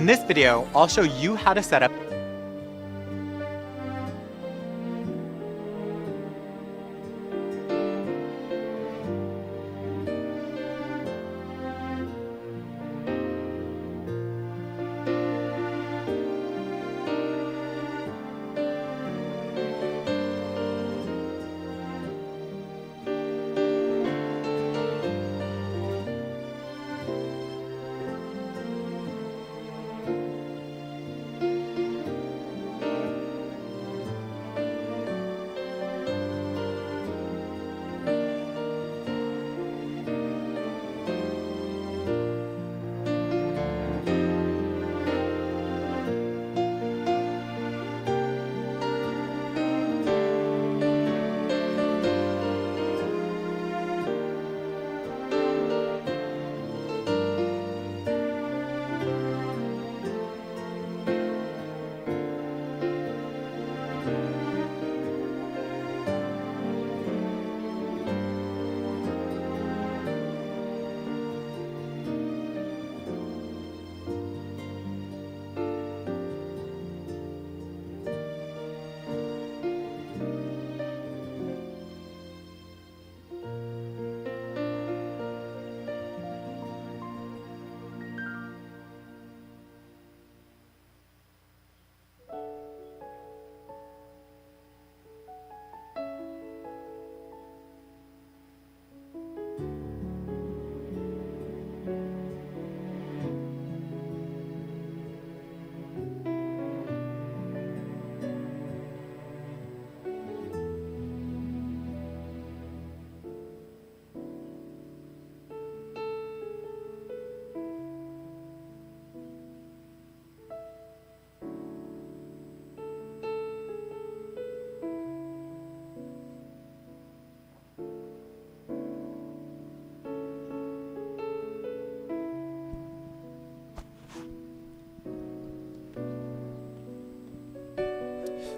this video, I'll show you how to set up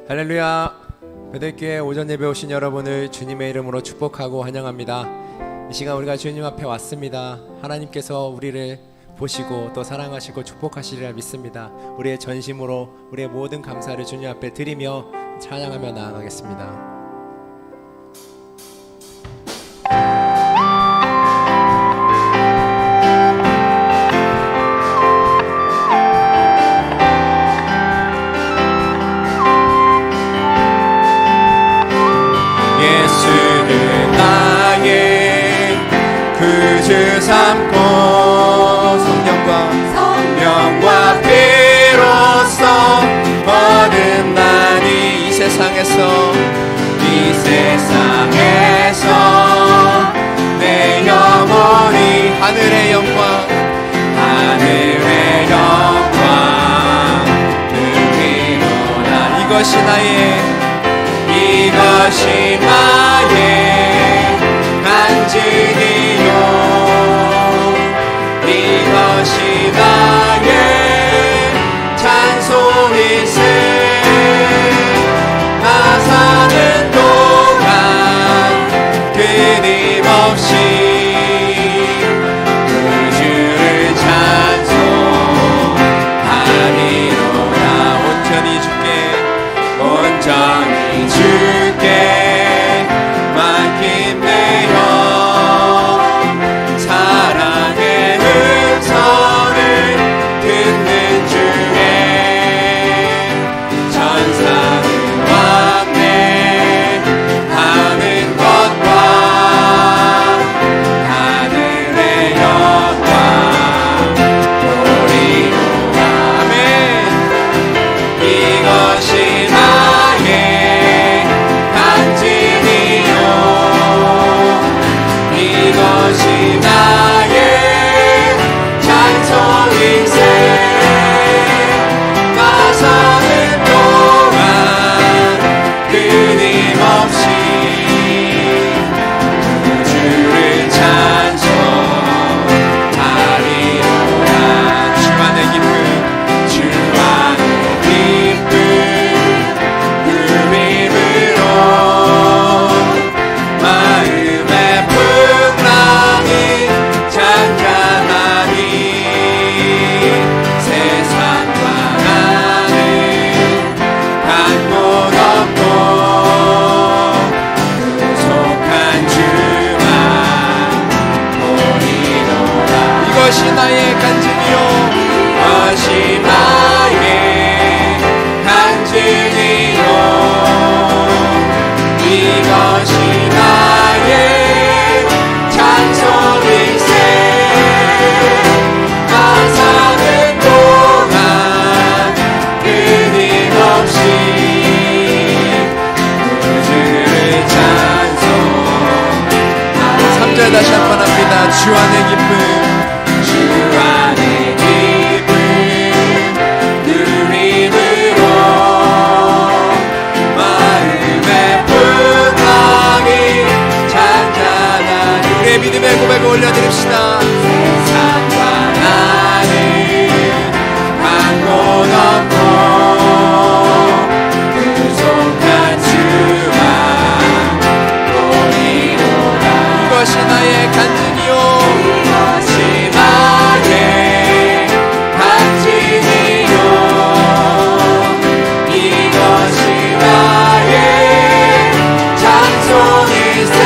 할렐루야. 베들교회 오전 예배 오신 여러분을 주님의 이름으로 축복하고 환영합니다. 이 시간 우리가 주님 앞에 왔습니다. 하나님께서 우리를 보시고 또 사랑하시고 축복하시리라 믿습니다. 우리의 전심으로 우리의 모든 감사를 주님 앞에 드리며 찬양하며 나아가겠습니다. 예수는 나의 구주 삼고 성령과 피로써 얻은 나니 이 세상에서 내 영혼이 하늘의 영광 누리노라. 이것이 나의 간증이요 이것이 나의 찬송일세. 나 사는 동안 끊임없이 주를 찬송하리로다. 온전히 주께 맡긴 내 영 사랑의 음성을 듣는 중에 천사는 왕래하는 것과 하늘의 영광 보리로다. 아멘. 이것이 나의 간증이요 이것이 나의 찬송일세. 나 사는 동안 끊임없이 주를 찬송하리로다. 주 안의 기쁨 주 안의 기쁨 주 안의 기쁨 누림으로 마음의 풍랑이 잔잔한 우리의 믿음의 고백을 올려드립시다. 세상과 나는 강고 높고 부족한 주만 보이로다. 이것이 나의 간증이요 이것이 나의 간증이요 이것이 나의 찬송일세.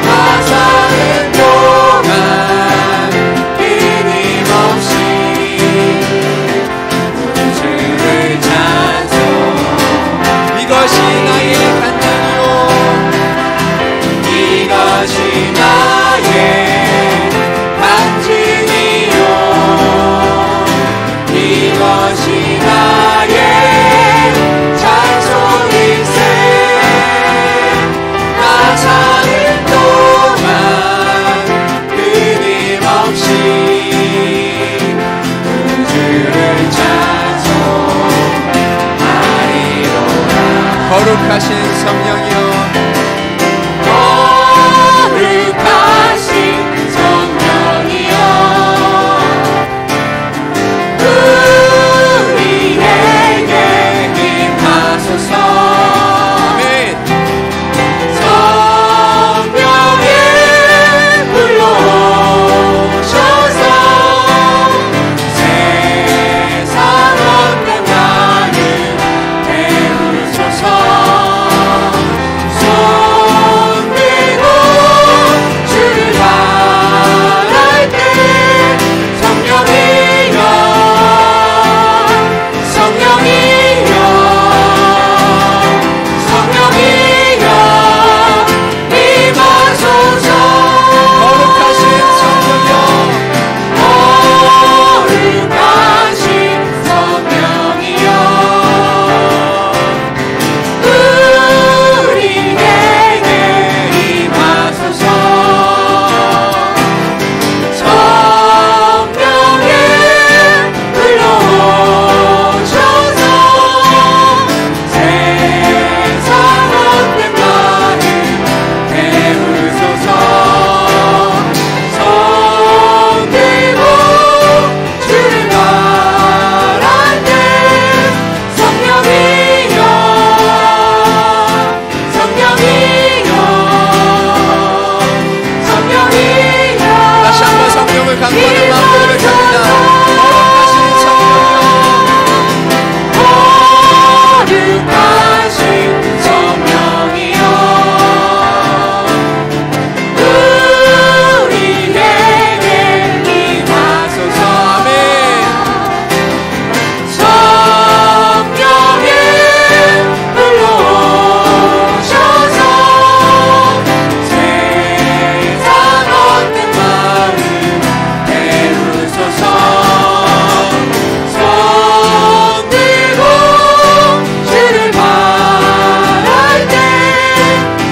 나 사는 동안 끊임없이 주를 찬송. 이것이 나의 간증이요 이것이 나의 간증이요 이것이 나의 찬송일세. 나 사는 동안 끊임없이 주를 찬송하리로다. 거룩하신 성령이여 거룩하신 성령이여 우리에게 임하소서. 아멘. 성령의 불로 오셔서 세상 얻는 마음 태우소서. 손들고 주를 바랄 때 성령이여 성령이여 성령이여 임하소서. 거룩하신 성령이여 거룩하신 성령이여 우리에게 임하소서. 성령의 불로 오셔서 세상 얻는 마음 태우소서. 손들고 주를 바랄 때 성령이여 성령이여 성령이여. 다시 한번 성령을 강구하는 마음으로 고백합니다. 거룩하신 성령이여 거룩하신 성령이여 우리에게 임하소서. 아멘. 성령의 불로 오셔서 세상 얻는 마음 태우소서. 손들고 주를 바랄 때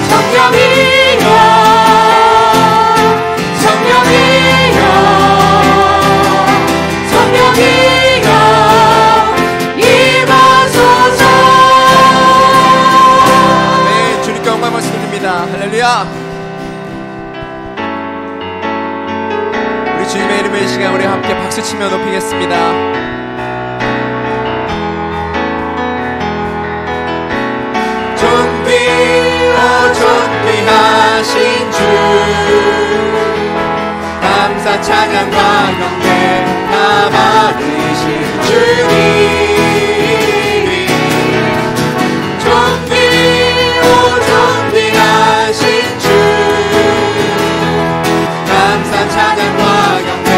성령이여 성령이여 성령이여 임하소서. 아멘. 주님께 영광 말씀드립니다. 할렐루야. 우리 주님의 이름의 이 시간 우리 함께 박수치며 높이겠습니다. 존귀하신 주 감사 찬양과 경배 다 받으신 주님. 존귀하신 주 감사 찬양과 경배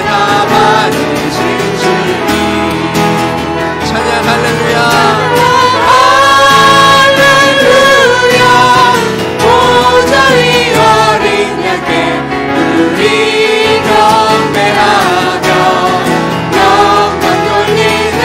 다 받으신 주님. 찬양 할렐루야. 할렐루야 보좌위 어린 양께 우리 경배하며 영광 돌리네.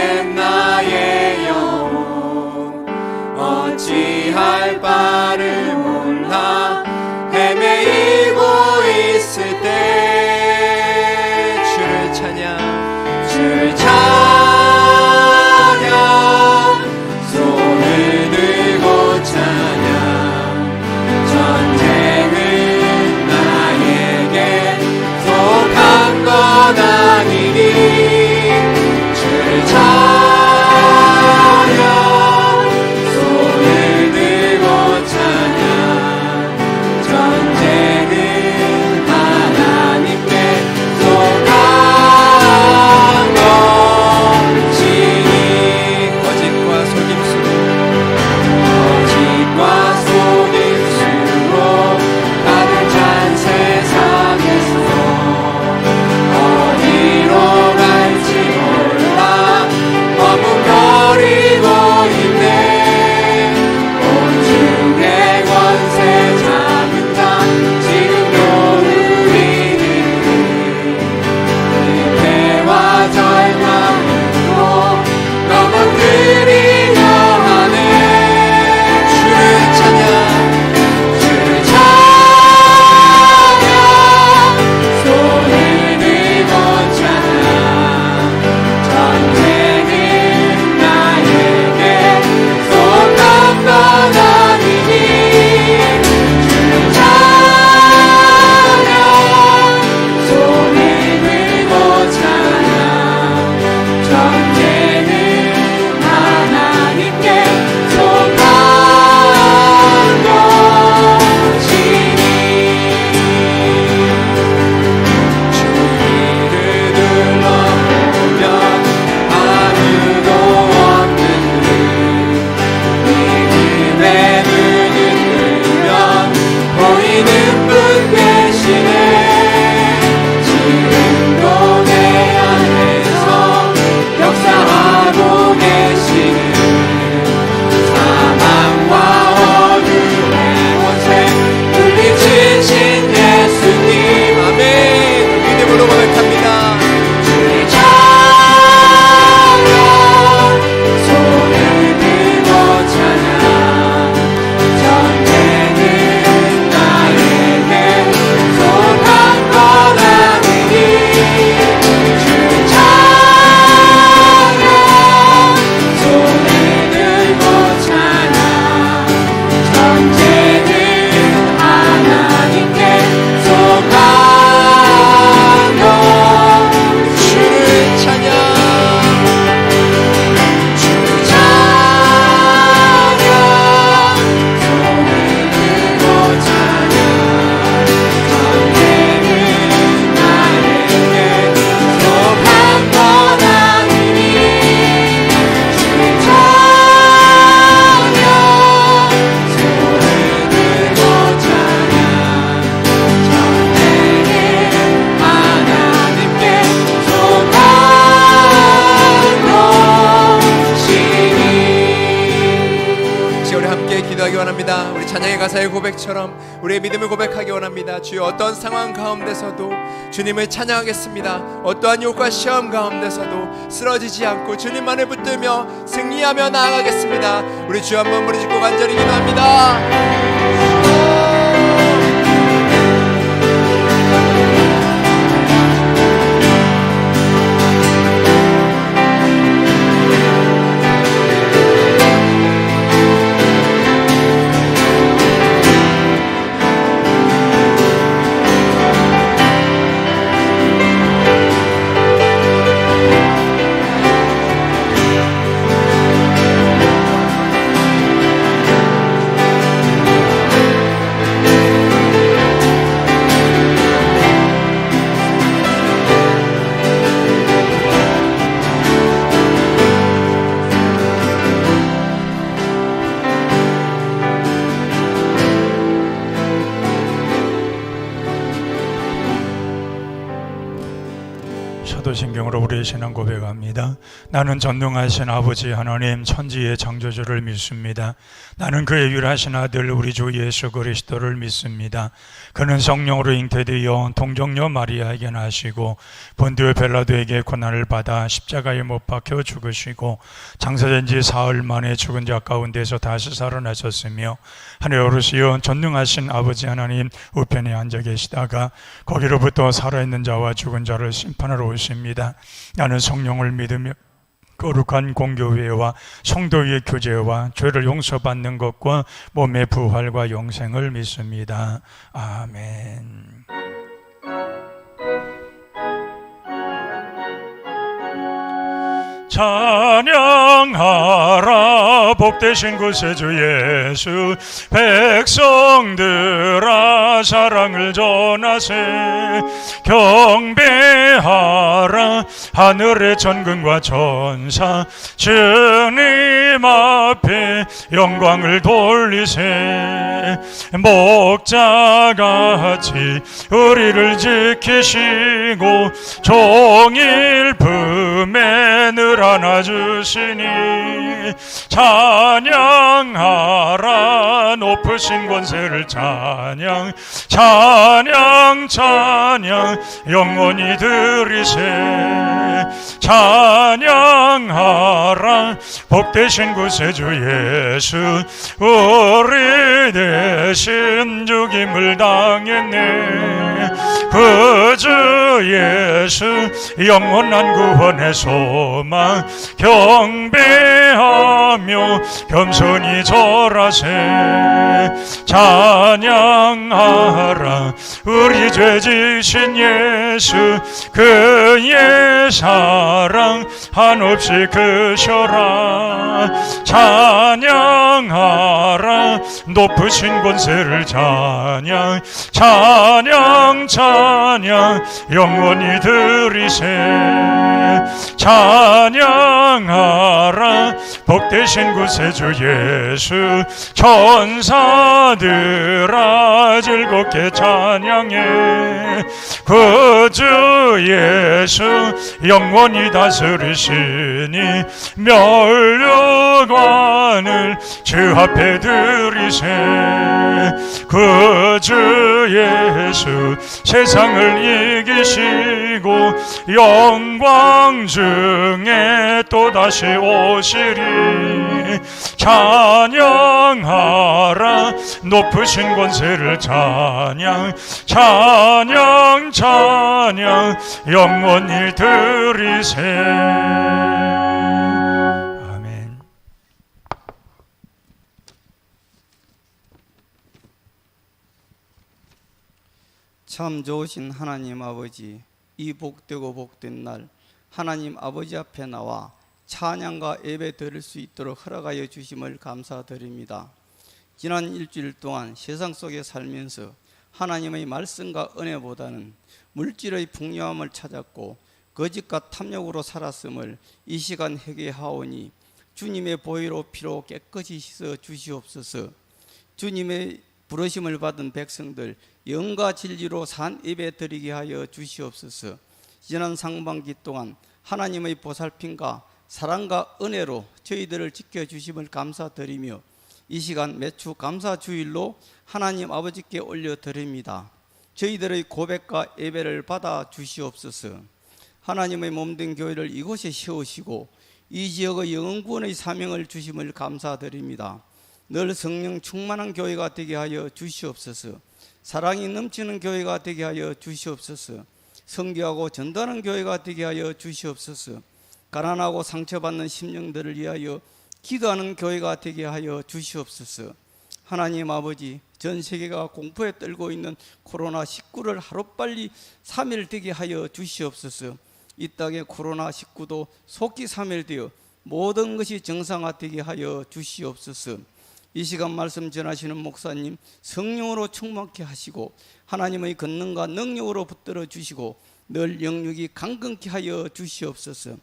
된 나의 영혼 어찌할 바를 몰라 헤매이고 있을 때 주를 찬양 주를 찬양 손을 들고 찬양 전쟁은 나에게 속한 것 아니니 주를 찬양 손을 들고 찬양 전쟁은 하나님께 속한 것이니 거짓과 속임수로 거짓과 속임수로 가득 찬 세상에서 어디로 갈지 몰라 머뭇거리고 있네 온중의 권세 잡은 자 지금도 우리는 은혜와 절망으로 넘어뜨리려 하네 주를 찬양 주를 찬양 손을 들고 찬양 전쟁은 나에게 속한 것 아니니 주를 찬양 손을 들고 찬양 전쟁은 하나님께 속한 것이니 주위를 둘러보면 아무도 없는 듯 믿음의 눈을 뜨면 보이는 분 계시네 지금도 내 안에서 역사하고 계시는 사망과 어둠의 권세 물리치신 예수님 아멘 믿음으로 고백합니다 주를 찬양 손을 들고 찬양 전쟁은 나에게 속한 것 아니니 주를 찬양 손을 들고 찬양 전쟁은 하나님께 속한 것 주를 찬양 주를 찬양 손을 들고 찬양 전쟁은 나에게 속한 것 아니니 주를 찬양 손을 들고 찬양 전쟁은 하나님께 속한 것이니 이제 우리 함께 기도하기 원합니다. 우리 찬양의 가사의 고백처럼 우리의 믿음을 고백하기 원합니다. 주여 어떤 상황 가운데서도 주님을 찬양하겠습니다. 어떠한 유혹과 시험 가운데서도 쓰러지지 않고 주님만을 붙들며 승리하며 나아가겠습니다. 우리 주 한번 부르짖고 간절히 기도합니다. 심경으로 우리의 신앙 고백합니다. 나는 전능하신 아버지 하나님 천지의 창조주를 믿습니다. 나는 그의 유일하신 아들 우리 주 예수 그리스도를 믿습니다. 그는 성령으로 잉태되어 동정녀 마리아에게 나시고 본디오 빌라도에게 고난을 받아 십자가에 못 박혀 죽으시고 장사된 지 사흘 만에 죽은 자 가운데서 다시 살아나셨으며 하늘에 오르시어 전능하신 아버지 하나님 우편에 앉아 계시다가 거기로부터 살아있는 자와 죽은 자를 심판하러 오십니다. 나는 성령을 믿으며 거룩한 공교회와 성도의 교제와 죄를 용서받는 것과 몸의 부활과 영생을 믿습니다. 아멘. 찬양하라 복되신 구세주 예수 백성들아 사랑을 전하세 경배하라 하늘의 천군과 천사 주님 앞에 영광을 돌리세 목자같이 우리를 지키시고 종일 품에 늘 안아주시니 찬양하라 높으신 권세를 찬양 찬양 찬양 영원히 들으세 찬양하라 복되신 구세주 예수 우리 대신 죽임을 당했네 구주 예수 영원한 구원의 소망 경배하며 겸손히 절하세 찬양하라 우리 죄 지신 예수 그의 사랑 한없이 크셔라 찬양하라 높으신 권세를 찬양 찬양 찬양 영원히 들으세 찬양하라 복되신 구세주 예수 천사들아 즐겁게 찬양해 구주 예수 영원히 다스리시니 멸류관을 주 앞에 들이세 구주 예수 세상을 이기시고 영광 중에 또다시 오시리 찬양하라 높으신 권세를 찬양 찬양 찬양 영원히 들으세 아멘. 참 좋으신 하나님 아버지, 이 복되고 복된 날 하나님 아버지 앞에 나와 찬양과 예배 드릴 수 있도록 허락하여 주심을 감사드립니다. 지난 일주일 동안 세상 속에 살면서 하나님의 말씀과 은혜보다는 물질의 풍요함을 찾았고 거짓과 탐욕으로 살았음을 이 시간 회개하오니 주님의 보혈로 피로 깨끗이 씻어 주시옵소서. 주님의 부르심을 받은 백성들 영과 진리로 산 예배 드리게 하여 주시옵소서. 지난 상반기 동안 하나님의 보살핌과 사랑과 은혜로 저희들을 지켜주심을 감사드리며 이 시간 매주 감사주일로 하나님 아버지께 올려드립니다. 저희들의 고백과 예배를 받아 주시옵소서. 하나님의 몸된 교회를 이곳에 세우시고 이 지역의 영혼구원의 사명을 주심을 감사드립니다. 늘 성령 충만한 교회가 되게 하여 주시옵소서. 사랑이 넘치는 교회가 되게 하여 주시옵소서. 선교하고 전도하는 교회가 되게 하여 주시옵소서. 가난하고 상처받는 심령들을 위하여 기도하는 교회가 되게 하여 주시옵소서. 하나님 아버지, 전 세계가 공포에 떨고 있는 코로나19를 하루빨리 3일 되게 하여 주시옵소서. 이 땅의 코로나19도 속히 3일 되어 모든 것이 정상화되게 하여 주시옵소서. 이 시간 말씀 전하시는 목사님 성령으로 충만케 하시고 하나님의 권능과 능력으로 붙들어 주시고 늘 영육이 강건케 하여 주시옵소서.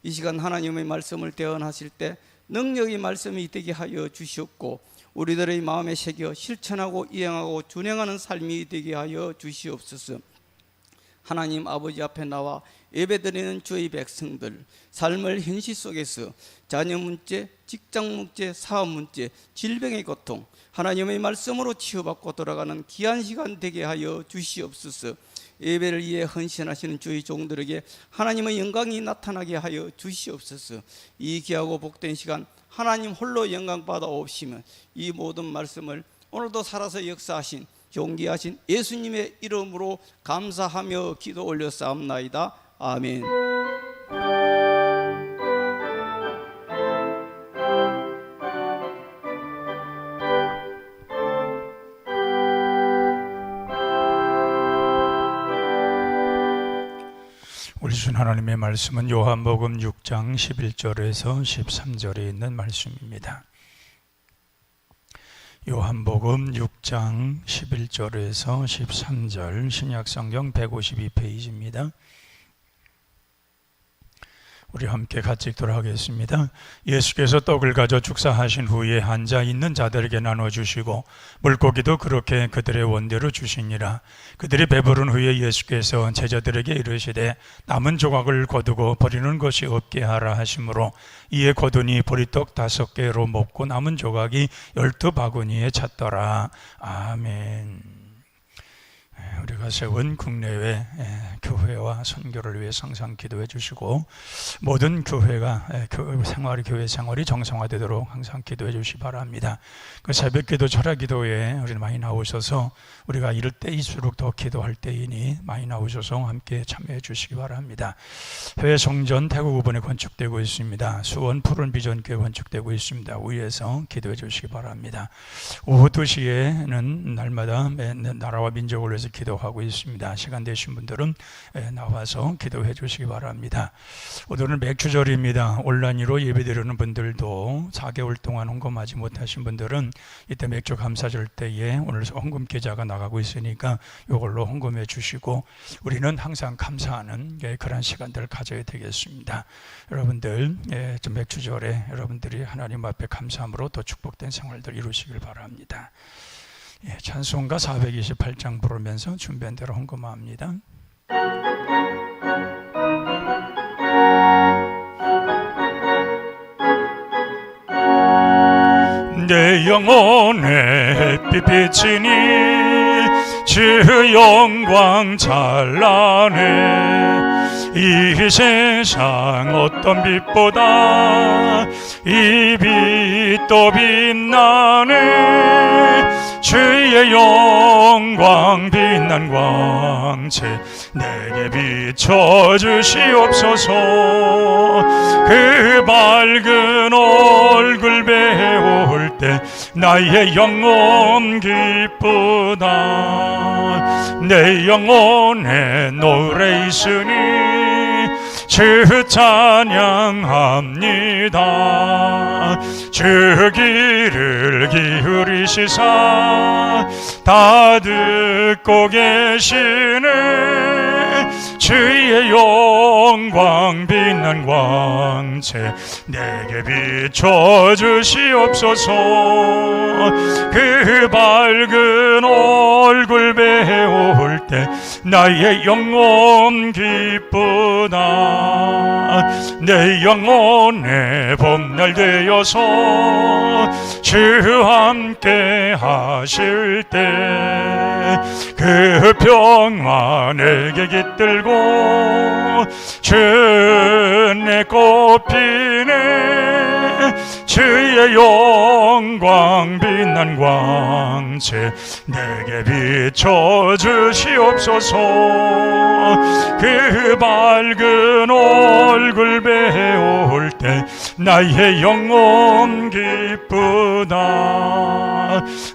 이 시간 하나님의 말씀을 대언하실 때 능력의 말씀이 되게 하여 주시옵고 우리들의 마음에 새겨 실천하고 이행하고 준행하는 삶이 되게 하여 주시옵소서. 하나님 아버지 앞에 나와 예배드리는 주의 백성들 삶의 현실 속에서 자녀 문제, 직장 문제, 사업 문제, 질병의 고통 하나님의 말씀으로 치유받고 돌아가는 귀한 시간 되게 하여 주시옵소서. 예배를 위해 헌신하시는 주의 종들에게 하나님의 영광이 나타나게 하여 주시옵소서. 이 귀하고 복된 시간 하나님 홀로 영광 받아옵시면 이 모든 말씀을 오늘도 살아서 역사하신 존귀하신 예수님의 이름으로 감사하며 기도 올렸사옵나이다. 아멘. 우리 주 하나님의 말씀은 요한복음 6장 11절에서 13절에 있는 말씀입니다. 요한복음 6장 11절에서 13절 신약성경 152페이지입니다. 우리 함께 같이 읽도록 하겠습니다. 예수께서 떡을 가져 축사하신 후에 앉아 있는 자들에게 나눠주시고 물고기도 그렇게 그들의 원대로 주시니라. 그들이 배부른 후에 예수께서 제자들에게 이르시되 남은 조각을 거두고 버리는 것이 없게 하라 하시므로 이에 거두니 보리떡 5개로 먹고 남은 조각이 12바구니에 찼더라. 아멘. 우리가 세운 국내외 교회와 선교를 위해 항상 기도해 주시고 모든 교회 생활이 정상화되도록 항상 기도해 주시기 바랍니다. 그 새벽 기도, 철학 기도에 우리 많이 나오셔서 우리가 이럴 때일수록 더 기도할 때이니 많이 나오셔서 함께 참여해 주시기 바랍니다. 해외 성전 태국 5번에 건축되고 있습니다. 수원 푸른 비전 교회 건축되고 있습니다. 위에서 기도해 주시기 바랍니다. 오후 2시에는 날마다 나라와 민족을 위해서 기도하고 있습니다. 시간 되신 분들은 나와서 기도해 주시기 바랍니다. 오늘은 맥주절입니다. 온라인으로 예배드리는 분들도 4개월 동안 헌금하지 못하신 분들은 이때 맥주 감사절 때에 오늘 헌금 계좌가 나가고 있으니까 이걸로 헌금해 주시고 우리는 항상 감사하는 그런 시간들을 가져야 되겠습니다. 여러분들 좀 맥주절에 여러분들이 하나님 앞에 감사함으로 더 축복된 생활들 이루시길 바랍니다. 찬송가 428장 부르면서 준비한 대로 헌금합니다. 내 영혼에 햇빛 비치니 주 영광 찬란해. 이 세상 어떤 빛보다 이 빛도 빛나네. 주의 영광 빛난 광채 내게 비춰주시옵소서. 그 밝은 얼굴 배울 때 나의 영혼 기쁘다. 내 영혼에 노래 있으니 주 찬양합니다. 주 귀를 기울이시사 다 듣고 계시네. 주의 영광 빛난 광채 내게 비춰주시옵소서. 그 밝은 얼굴 배울 때 나의 영혼 기쁘다. 내 영혼의 봄날 되어서 주 함께 하실 때 그 평화 내게 깃들고 주내 꽃피네. 주의 영광 빛난 광채 내게 비춰주시옵소서. 그 밝은 얼굴 배울 때 나의 영혼 기쁘다.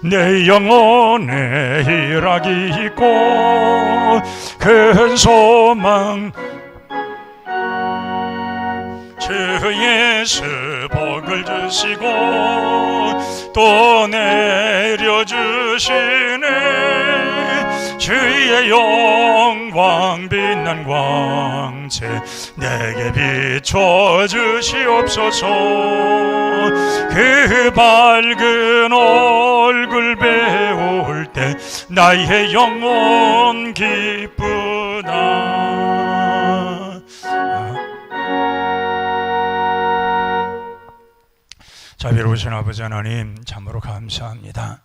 내 영혼에 희락이 있고 큰 소망 주 예수 복을 주시고 또 내려주시네. 주의 영광 빛난 광채 내게 비춰주시옵소서. 그 밝은 얼굴 배울 때 나의 영혼 기쁘다. 자비로우신 아버지 하나님, 참으로 감사합니다.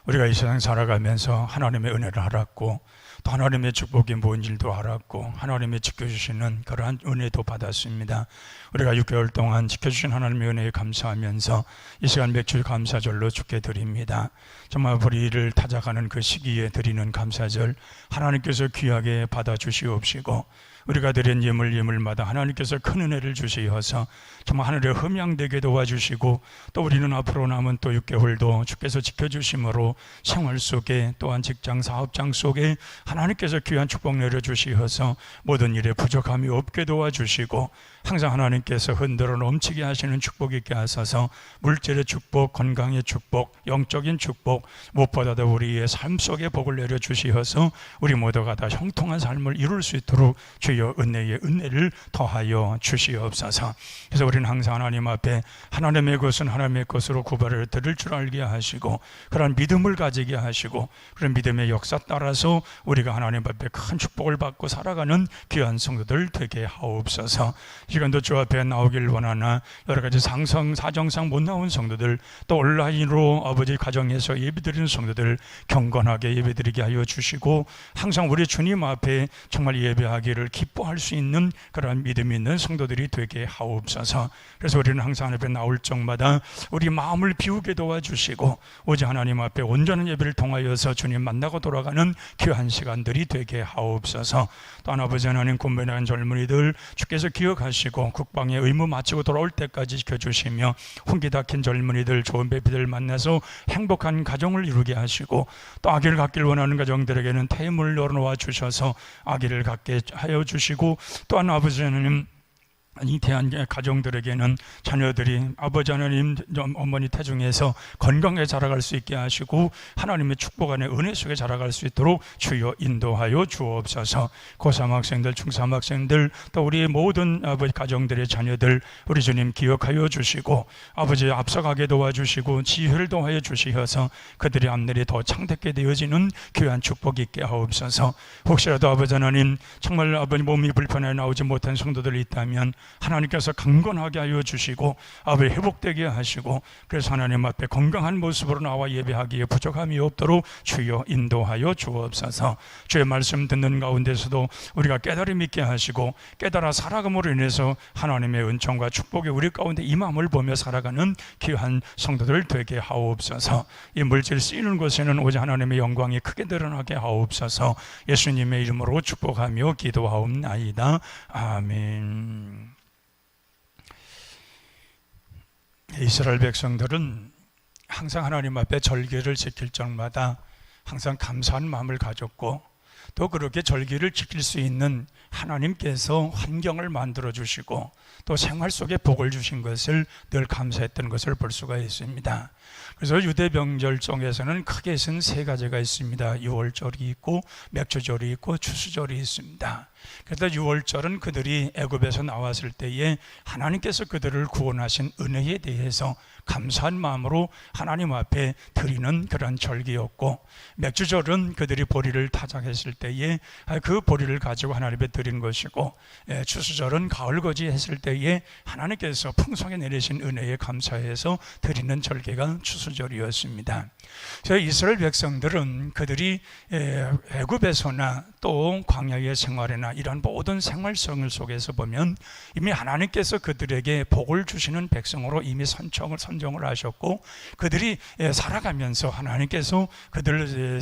우리가 이 세상 살아가면서 하나님의 은혜를 알았고 또 하나님의 축복이 뭔지도 알았고 하나님의 지켜주시는 그러한 은혜도 받았습니다. 우리가 6개월 동안 지켜주신 하나님의 은혜에 감사하면서 이 시간 맥주 감사절로 주께 드립니다. 정말 우리를 찾아가는 그 시기에 드리는 감사절 하나님께서 귀하게 받아주시옵시고 우리가 드린 예물마다 하나님께서 큰 은혜를 주시어서 정말 하늘에 흠양되게 도와주시고 또 우리는 앞으로 남은 또 6개월도 주께서 지켜주심으로 생활 속에 또한 직장 사업장 속에 하나님께서 귀한 축복 내려주시어서 모든 일에 부족함이 없게 도와주시고 항상 하나님께서 흔들어 넘치게 하시는 축복 있게 하셔서 물질의 축복, 건강의 축복, 영적인 축복 무엇보다도 우리의 삶 속에 복을 내려주시어서 우리 모두가 다 형통한 삶을 이룰 수 있도록 주여 은혜의 은혜를 더하여 주시옵소서. 그래서 우리는 항상 하나님 앞에 하나님의 것은 하나님의 것으로 구별을 드릴 줄 알게 하시고 그런 믿음을 가지게 하시고 그런 믿음의 역사 따라서 우리가 하나님 앞에 큰 축복을 받고 살아가는 귀한 성도들 되게 하옵소서. 이 시간도 주 앞에 나오길 원하나 여러 가지 사정상 못 나온 성도들 또 온라인으로 아버지 가정에서 예배드리는 성도들 경건하게 예배드리게 하여 주시고 항상 우리 주님 앞에 정말 예배하기를 기뻐할 수 있는 그런 믿음 있는 성도들이 되게 하옵소서. 그래서 우리는 항상 앞에 나올 적마다 우리 마음을 비우게 도와주시고 오직 하나님 앞에 온전한 예배를 통하여서 주님 만나고 돌아가는 귀한 시간들이 되게 하옵소서. 또한 아버지 하나님 군번한 젊은이들 주께서 기억하시고 국방의 의무 마치고 돌아올 때까지 지켜주시며 훈기 닦인 젊은이들 좋은 배비들 만나서 행복한 가정을 이루게 하시고 또 아기를 갖길 원하는 가정들에게는 태임을 열어놓아 주셔서 아기를 갖게 하여 주시고 또한 아버지 하나님 잉태한 가정들에게는 자녀들이 아버지 하나님 어머니 태중에서 건강하게 자라갈 수 있게 하시고 하나님의 축복 안에 은혜 속에 자라갈 수 있도록 주여 인도하여 주옵소서. 고3 학생들, 중3 학생들 또 우리 모든 아버지 가정들의 자녀들 우리 주님 기억하여 주시고 아버지 앞서가게 도와주시고 지혜를 도하여 주시어서 그들의 앞날이 더 창대하게 되어지는 귀한 축복 있게 하옵소서. 혹시라도 아버지 하나님 정말 아버지 몸이 불편해 나오지 못한 성도들이 있다면 하나님께서 강건하게 하여 주시고 아버지 회복되게 하시고 그래서 하나님 앞에 건강한 모습으로 나와 예배하기에 부족함이 없도록 주여 인도하여 주옵소서. 주의 말씀 듣는 가운데서도 우리가 깨달음 있게 하시고 깨달아 살아감으로 인해서 하나님의 은총과 축복이 우리 가운데 임함을 보며 살아가는 귀한 성도들 되게 하옵소서. 이 물질 쓰이는 곳에는 오직 하나님의 영광이 크게 드러나게 하옵소서. 예수님의 이름으로 축복하며 기도하옵나이다. 아멘. 이스라엘 백성들은 항상 하나님 앞에 절기를 지킬 적마다 항상 감사한 마음을 가졌고 또 그렇게 절기를 지킬 수 있는 하나님께서 환경을 만들어 주시고 또 생활 속에 복을 주신 것을 늘 감사했던 것을 볼 수가 있습니다. 그래서 유대 명절 중에서는 크게 쓴 세 가지가 있습니다. 유월절이 있고 맥주절이 있고 추수절이 있습니다. 그래서 유월절은 그들이 애굽에서 나왔을 때에 하나님께서 그들을 구원하신 은혜에 대해서 감사한 마음으로 하나님 앞에 드리는 그런 절기였고 맥주절은 그들이 보리를 타작했을 때에 그 보리를 가지고 하나님께 드린 것이고 추수절은 가을거지 했을 때에 하나님께서 풍성히 내리신 은혜에 감사해서 드리는 절기가 추수절이었습니다. 그래서 이스라엘 백성들은 그들이 애굽에서나 또 광야의 생활이나 이런 모든 생활성 속에서 보면 이미 하나님께서 그들에게 복을 주시는 백성으로 이미 선정을 하셨고 그들이 살아가면서 하나님께서 그들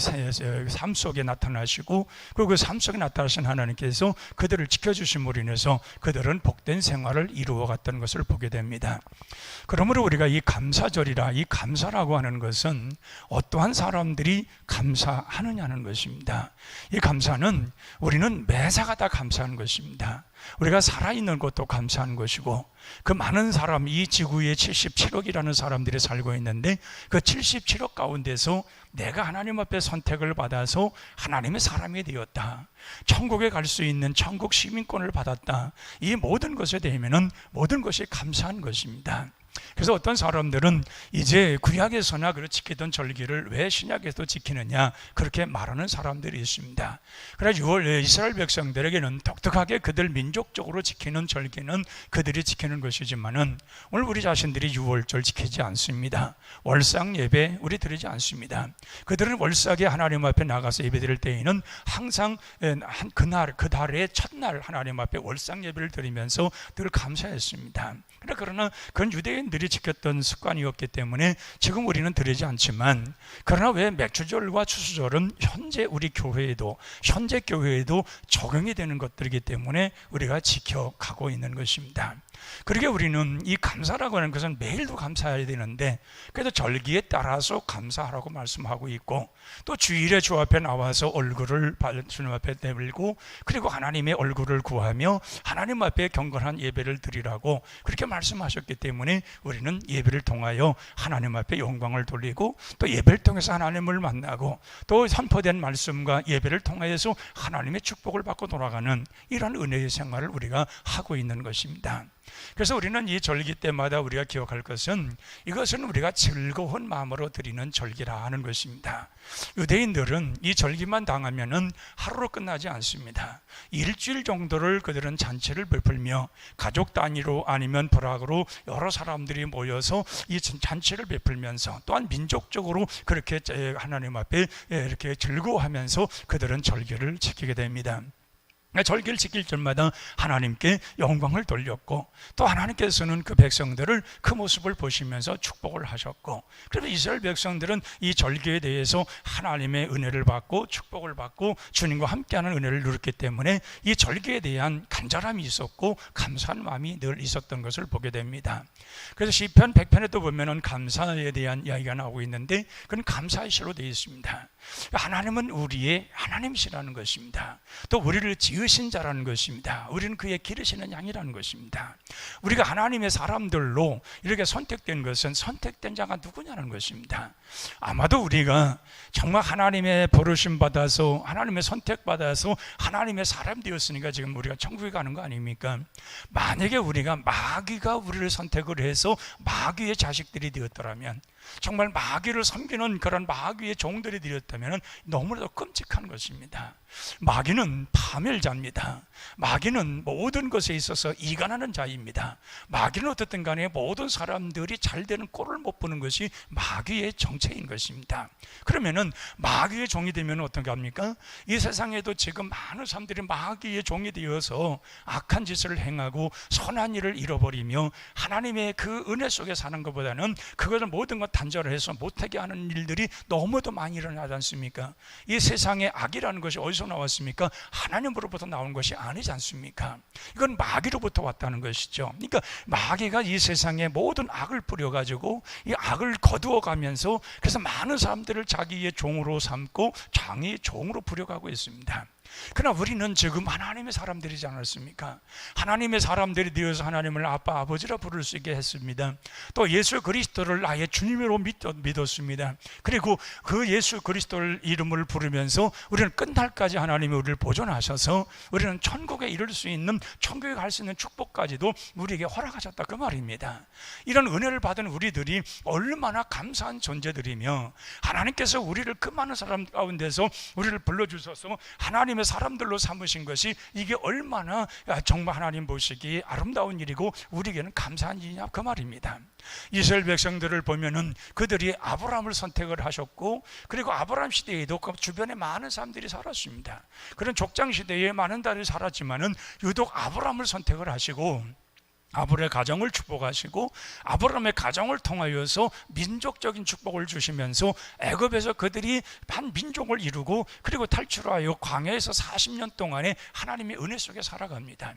삶 속에 나타나시고 그리고 그 삶 속에 나타나신 하나님께서 그들을 지켜주심으로 인해서 그들은 복된 생활을 이루어갔던 것을 보게 됩니다. 그러므로 우리가 이 감사절이라 이 감사라고 하는 것은 어떠한 사람들이 감사하느냐는 것입니다. 이 감사는 우리는 매사가 다 감사한 것입니다. 우리가 살아있는 것도 감사한 것이고 그 많은 사람 이 지구에 77억이라는 사람들이 살고 있는데 그 77억 가운데서 내가 하나님 앞에 선택을 받아서 하나님의 사람이 되었다. 천국에 갈 수 있는 천국 시민권을 받았다. 이 모든 것에 대하면은 모든 것이 감사한 것입니다. 그래서 어떤 사람들은 이제 구약에서나 그렇게 지키던 절기를 왜 신약에서도 지키느냐 그렇게 말하는 사람들이 있습니다. 그래서 6월 이스라엘 백성들에게는 독특하게 그들 민족적으로 지키는 절기는 그들이 지키는 것이지만은 오늘 우리 자신들이 6월절 지키지 않습니다. 월상 예배 우리 드리지 않습니다. 그들은 월삭에 하나님 앞에 나가서 예배 드릴 때에는 항상 그 달의 첫날 하나님 앞에 월상 예배를 드리면서 늘 감사했습니다. 그러나 그건 유대인들이 지켰던 습관이었기 때문에 지금 우리는 드리지 않지만, 그러나 왜 맥주절과 추수절은 현재 우리 교회에도 현재 교회에도 적용이 되는 것들이기 때문에 우리가 지켜가고 있는 것입니다. 그러게 우리는 이 감사라고 하는 것은 매일도 감사해야 되는데, 그래도 절기에 따라서 감사하라고 말씀하고 있고, 또 주일에 주 앞에 나와서 얼굴을 주님 앞에 내밀고 그리고 하나님의 얼굴을 구하며 하나님 앞에 경건한 예배를 드리라고 그렇게 말씀하셨기 때문에 우리는 예배를 통하여 하나님 앞에 영광을 돌리고, 또 예배를 통해서 하나님을 만나고, 또 선포된 말씀과 예배를 통하여서 하나님의 축복을 받고 돌아가는 이런 은혜의 생활을 우리가 하고 있는 것입니다. 그래서 우리는 이 절기 때마다 우리가 기억할 것은, 이것은 우리가 즐거운 마음으로 드리는 절기라 하는 것입니다. 유대인들은 이 절기만 당하면은 하루로 끝나지 않습니다. 일주일 정도를 그들은 잔치를 베풀며 가족 단위로 아니면 부락으로 여러 사람들이 모여서 이 잔치를 베풀면서, 또한 민족적으로 그렇게 하나님 앞에 이렇게 즐거워하면서 그들은 절기를 지키게 됩니다. 절기를 지킬 때마다 하나님께 영광을 돌렸고, 또 하나님께서는 그 백성들을 그 모습을 보시면서 축복을 하셨고, 그래서 이스라엘 백성들은 이 절기에 대해서 하나님의 은혜를 받고 축복을 받고 주님과 함께하는 은혜를 누렸기 때문에 이 절기에 대한 간절함이 있었고 감사한 마음이 늘 있었던 것을 보게 됩니다. 그래서 시편 100편에도 보면은 감사에 대한 이야기가 나오고 있는데, 그건 감사의 시로 되어 있습니다. 하나님은 우리의 하나님이시라는 것입니다. 또 우리를 지으신 자라는 것입니다. 우리는 그의 기르시는 양이라는 것입니다. 우리가 하나님의 사람들로 이렇게 선택된 것은 선택된 자가 누구냐는 것입니다. 아마도 우리가 정말 하나님의 부르심 받아서 하나님의 선택 받아서 하나님의 사람 되었으니까 지금 우리가 천국에 가는 거 아닙니까? 만약에 우리가 마귀가 우리를 선택을 해서 마귀의 자식들이 되었더라면, 정말 마귀를 섬기는 그런 마귀의 종들이 되었다면 너무나도 끔찍한 것입니다. 마귀는 파멸자입니다. 마귀는 모든 것에 있어서 이간하는 자입니다. 마귀는 어떻든 간에 모든 사람들이 잘 되는 꼴을 못 보는 것이 마귀의 정체인 것입니다. 그러면은 마귀의 종이 되면 어떻게 합니까? 이 세상에도 지금 많은 사람들이 마귀의 종이 되어서 악한 짓을 행하고 선한 일을 잃어버리며 하나님의 그 은혜 속에 사는 것보다는 그것을 모든 것 단절해서 못하게 하는 일들이 너무도 많이 일어나지 않습니까? 이 세상의 악이라는 것이 어디서 나왔습니까? 하나님으로부터 나온 것이 아니지 않습니까? 이건 마귀로부터 왔다는 것이죠. 그러니까 마귀가 이 세상에 모든 악을 뿌려가지고 이 악을 거두어가면서 그래서 많은 사람들을 자기의 종으로 삼고 장의 종으로 부려가고 있습니다. 그러나 우리는 지금 하나님의 사람들이지 않았습니까? 하나님의 사람들이 되어서 하나님을 아빠, 아버지라 부를 수 있게 했습니다. 또 예수 그리스도를 나의 주님으로 믿었습니다. 그리고 그 예수 그리스도를 이름을 부르면서 우리는 끝날까지 하나님이 우리를 보존하셔서 우리는 천국에 이를 수 있는, 천국에 갈 수 있는 축복까지도 우리에게 허락하셨다, 그 말입니다. 이런 은혜를 받은 우리들이 얼마나 감사한 존재들이며, 하나님께서 우리를 그 많은 사람 가운데서 우리를 불러주셔서 하나님의 사람들로 삼으신 것이 이게 얼마나 정말 하나님 보시기에 아름다운 일이고 우리에게는 감사한 일이냐, 그 말입니다. 이스라엘 백성들을 보면은 그들이 아브라함을 선택을 하셨고, 그리고 아브라함 시대에도 그 주변에 많은 사람들이 살았습니다. 그런 족장 시대에 많은 사람들이 살았지만은 유독 아브라함을 선택을 하시고 아브라함의 가정을 축복하시고 아브라함의 가정을 통하여서 민족적인 축복을 주시면서 애굽에서 그들이 한 민족을 이루고 그리고 탈출하여 광야에서 40년 동안에 하나님의 은혜 속에 살아갑니다.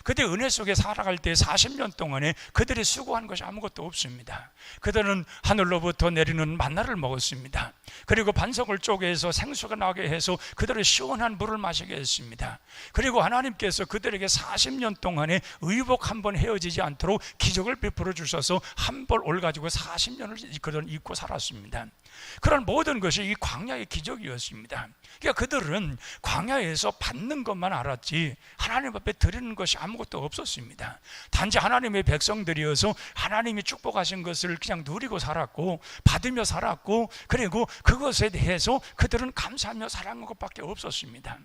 그때 은혜 속에 살아갈 때 40년 동안에 그들이 수고한 것이 아무것도 없습니다. 그들은 하늘로부터 내리는 만나를 먹었습니다. 그리고 반석을 쪼개서 생수가 나게 해서 그들의 시원한 물을 마시게 했습니다. 그리고 하나님께서 그들에게 40년 동안에 의복 한 번 헤어지지 않도록 기적을 베풀어 주셔서 한 벌 올 가지고 40년을 그들은 잊고 살았습니다. 그런 모든 것이 이 광야의 기적이었습니다. 그러니까 그들은 광야에서 받는 것만 알았지 하나님 앞에 드리는 것이 아무것도 없었습니다. 단지 하나님의 백성들이어서 하나님이 축복하신 것을 그냥 누리고 살았고 받으며 살았고, 그리고 그것에 대해서 그들은 감사하며 살아간 것밖에 없었습니다.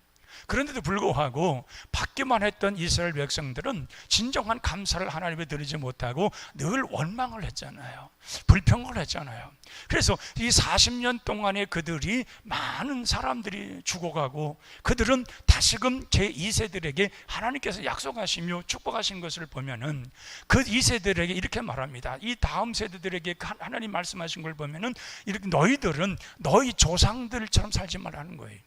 그런데도 불구하고 받기만 했던 이스라엘 백성들은 진정한 감사를 하나님에 드리지 못하고 늘 원망을 했잖아요. 불평을 했잖아요. 그래서 이 40년 동안에 그들이 많은 사람들이 죽어가고, 그들은 다시금 제2세들에게 하나님께서 약속하시며 축복하신 것을 보면은 그 2세들에게 이렇게 말합니다. 이 다음 세대들에게 하나님 말씀하신 걸 보면은 이렇게 너희들은 너희 조상들처럼 살지 말라는 거예요.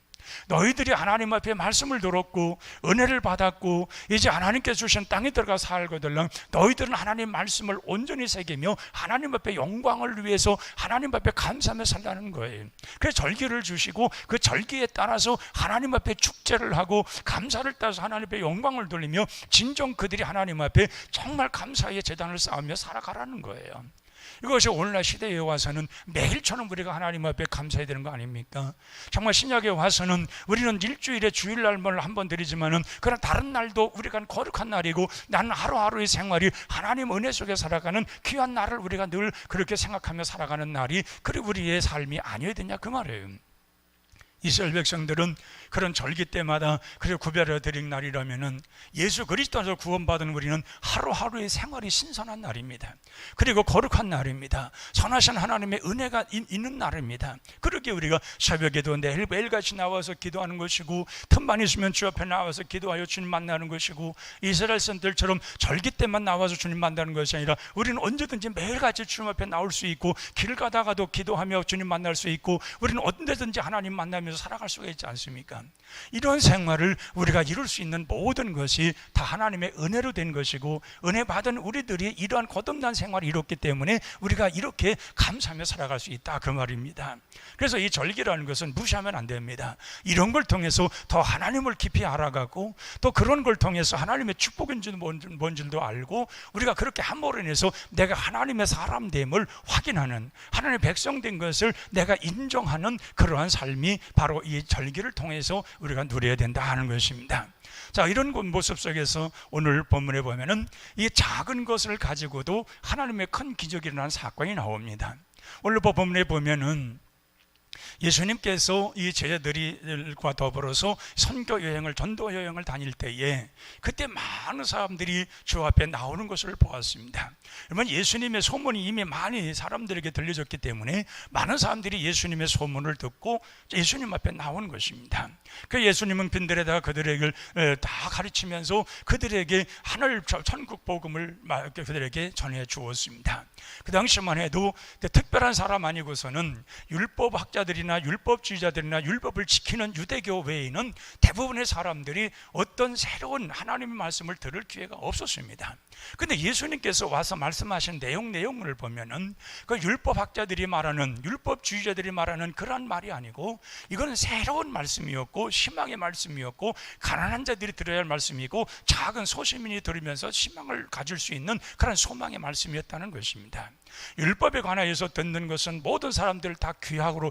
너희들이 하나님 앞에 말씀을 들었고 은혜를 받았고 이제 하나님께서 주신 땅에 들어가 살거든 너희들은 하나님 말씀을 온전히 새기며 하나님 앞에 영광을 위해서 하나님 앞에 감사하며 살라는 거예요. 그래서 절기를 주시고 그 절기에 따라서 하나님 앞에 축제를 하고 감사를 따라서 하나님 앞에 영광을 돌리며 진정 그들이 하나님 앞에 정말 감사의 제단을 쌓으며 살아가라는 거예요. 이것이 오늘날 시대에 와서는 매일처럼 우리가 하나님 앞에 감사해야 되는 거 아닙니까? 정말 신약에 와서는 우리는 일주일에 주일날을 한 번 드리지만은 그런 다른 날도 우리가 거룩한 날이고, 나는 하루하루의 생활이 하나님 은혜 속에 살아가는 귀한 날을 우리가 늘 그렇게 생각하며 살아가는 날이 그리 우리의 삶이 아니어야 되냐 그 말이에요. 이스라엘 백성들은 그런 절기 때마다 그리고 구별해 드린 날이라면은 예수 그리스도로 구원받은 우리는 하루하루의 생활이 신선한 날입니다. 그리고 거룩한 날입니다. 선하신 하나님의 은혜가 있는 날입니다. 그렇게 우리가 새벽에도 매일같이 나와서 기도하는 것이고, 틈만 있으면 주 앞에 나와서 기도하여 주님 만나는 것이고, 이스라엘 선들처럼 절기 때만 나와서 주님 만나는 것이 아니라 우리는 언제든지 매일같이 주님 앞에 나올 수 있고, 길 가다가도 기도하며 주님 만날 수 있고, 우리는 언제든지 하나님 만나며 살아갈 수가 있지 않습니까? 이런 생활을 우리가 이룰 수 있는 모든 것이 다 하나님의 은혜로 된 것이고, 은혜 받은 우리들이 이러한 거듭난 생활을 이뤘기 때문에 우리가 이렇게 감사하며 살아갈 수 있다 그 말입니다. 그래서 이 절기라는 것은 무시하면 안 됩니다. 이런 걸 통해서 더 하나님을 깊이 알아가고, 또 그런 걸 통해서 하나님의 축복인지도 뭔지도 알고, 우리가 그렇게 함으로 인해서 내가 하나님의 사람됨을 확인하는, 하나님의 백성 된 것을 내가 인정하는 그러한 삶이 바로 이 절기를 통해서 우리가 누려야 된다 하는 것입니다. 자, 이런 모습 속에서 오늘 본문에 보면은 이 작은 것을 가지고도 하나님의 큰 기적이 일어난 사건이 나옵니다. 오늘 본문에 보면은 예수님께서 이 제자들과 더불어서 선교 여행을, 전도 여행을 다닐 때에 그때 많은 사람들이 주 앞에 나오는 것을 보았습니다. 그러면 예수님의 소문이 이미 많이 사람들에게 들려졌기 때문에 많은 사람들이 예수님의 소문을 듣고 예수님 앞에 나오는 것입니다. 그 예수님은 빈들에다가 그들에게 다 가르치면서 그들에게 하늘 천국 복음을 그들에게 전해 주었습니다. 그 당시만 해도 특별한 사람 아니고서는 율법학자들이나 율법주의자들이나 율법을 지키는 유대교 외에는 대부분의 사람들이 어떤 새로운 하나님의 말씀을 들을 기회가 없었습니다. 그런데 예수님께서 와서 말씀하신 내용을 보면은 그 율법학자들이 말하는, 율법주의자들이 말하는 그런 말이 아니고, 이거는 새로운 말씀이었고 희망의 말씀이었고, 가난한 자들이 들어야 할 말씀이고, 작은 소시민이 들으면서 희망을 가질 수 있는 그런 소망의 말씀이었다는 것입니다. 율법에 관하여서 듣는 것은 모든 사람들 다 귀하고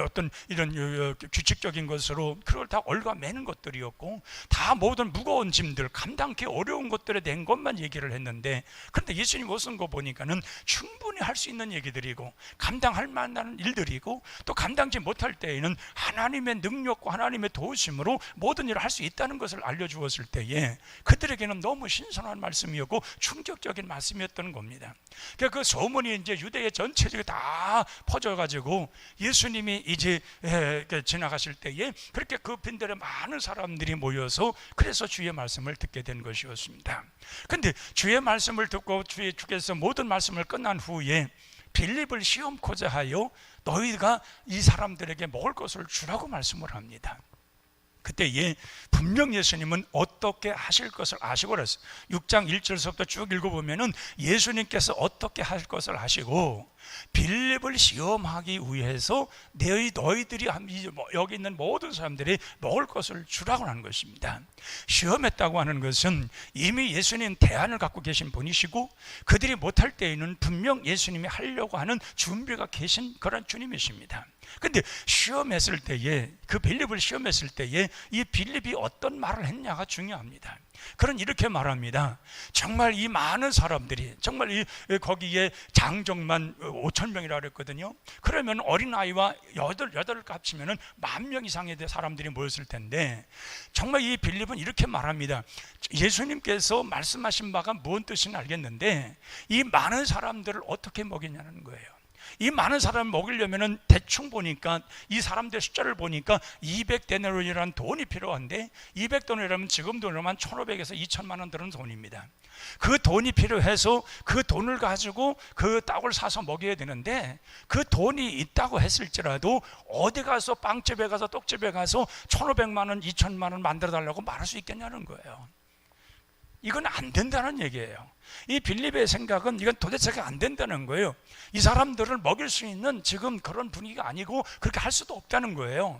어떤 이런 규칙적인 것으로 그걸 다 얽어매는 것들이었고, 다 모든 무거운 짐들, 감당하기 어려운 것들에 대한 것만 얘기를 했는데, 그런데 예수님 오신 거 보니까는 충분히 할 수 있는 얘기들이고 감당할 만한 일들이고, 또 감당지 못할 때에는 하나님의 능력과 하나님의 도우심으로 모든 일을 할 수 있다는 것을 알려주었을 때에 그들에게는 너무 신선한 말씀이었고 충격적인 말씀이었던 겁니다. 그 소문이 이제 유대의 전체적으로 다 퍼져가지고 예수님이 이제 지나가실 때에 그렇게 그 빈들에 많은 사람들이 모여서 그래서 주의 말씀을 듣게 된 것이었습니다. 그런데 주의 말씀을 듣고 주께서 모든 말씀을 끝난 후에 빌립을 시험코자 하여 너희가 이 사람들에게 먹을 것을 주라고 말씀을 합니다. 그때에 분명 예수님은 어떻게 하실 것을 아시고 그랬어요. 6장 1절서부터 쭉 읽어보면은 예수님께서 어떻게 할 것을 아시고, 빌립을 시험하기 위해서 너희들이 여기 있는 모든 사람들이 먹을 것을 주라고 하는 것입니다. 시험했다고 하는 것은 이미 예수님 대안을 갖고 계신 분이시고 그들이 못할 때에는 분명 예수님이 하려고 하는 준비가 계신 그런 주님이십니다. 근데 시험했을 때에, 그 빌립을 시험했을 때에 이 빌립이 어떤 말을 했냐가 중요합니다. 그런 이렇게 말합니다. 정말 이 많은 사람들이, 정말 거기에 장정만 5,000명이라고 그랬거든요. 그러면 어린아이와 여덟을 합치면 10,000명 이상의 사람들이 모였을 텐데, 정말 이 빌립은 이렇게 말합니다. 예수님께서 말씀하신 바가 뭔 뜻인지 알겠는데 이 많은 사람들을 어떻게 먹이냐는 거예요. 이 많은 사람을 먹이려면 대충 보니까 이 사람들 숫자를 보니까 200데나리온이라는 돈이 필요한데 200데나리온이라면 지금 돈으로 한 1,500에서 2,000만 원 드는 돈입니다. 그 돈이 필요해서 그 돈을 가지고 그 떡을 사서 먹여야 되는데 그 돈이 있다고 했을지라도 어디 가서 빵집에 가서 떡집에 가서 1,500만 원, 2,000만 원 만들어 달라고 말할 수 있겠냐는 거예요. 이건 안 된다는 얘기예요. 이 빌립의 생각은 이건 도대체가 안 된다는 거예요. 이 사람들을 먹일 수 있는 지금 그런 분위기가 아니고 그렇게 할 수도 없다는 거예요.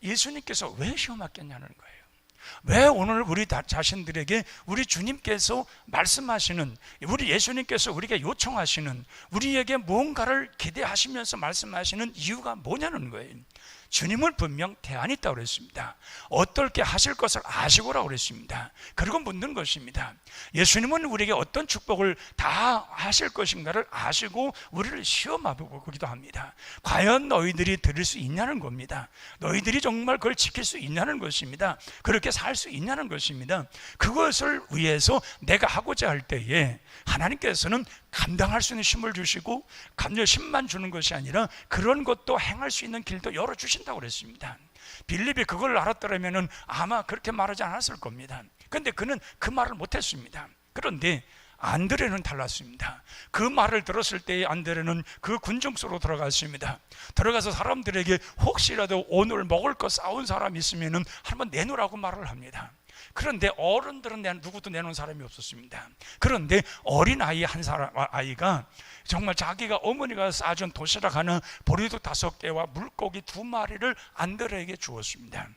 예수님께서 왜 시험하겠냐는 거예요. 왜 오늘 우리 자신들에게 우리 주님께서 말씀하시는, 우리 예수님께서 우리에게 요청하시는, 우리에게 무언가를 기대하시면서 말씀하시는 이유가 뭐냐는 거예요. 주님은 분명 대안이 있다고 그랬습니다. 어떻게 하실 것을 아시고라고 그랬습니다. 그리고 묻는 것입니다. 예수님은 우리에게 어떤 축복을 다 하실 것인가를 아시고 우리를 시험해보기도 합니다. 과연 너희들이 들을 수 있냐는 겁니다. 너희들이 정말 그걸 지킬 수 있냐는 것입니다. 그렇게 살 수 있냐는 것입니다. 그것을 위해서 내가 하고자 할 때에 하나님께서는 감당할 수 있는 힘을 주시고 힘만 주는 것이 아니라 그런 것도 행할 수 있는 길도 열어주신다고 그랬습니다. 빌립이 그걸 알았더라면 아마 그렇게 말하지 않았을 겁니다. 그런데 그는 그 말을 못했습니다. 그런데 안드레는 달랐습니다. 그 말을 들었을 때에 안드레는 그 군중 속으로 들어갔습니다. 들어가서 사람들에게 혹시라도 오늘 먹을 거 싸운 사람 있으면 한번 내놓으라고 말을 합니다. 그런데 어른들은 누구도 내놓은 사람이 없었습니다. 그런데 어린아이 아이가 정말 자기가 어머니가 싸준 도시락 하나, 보리떡 5개와 물고기 2마리를 안드레에게 주었습니다.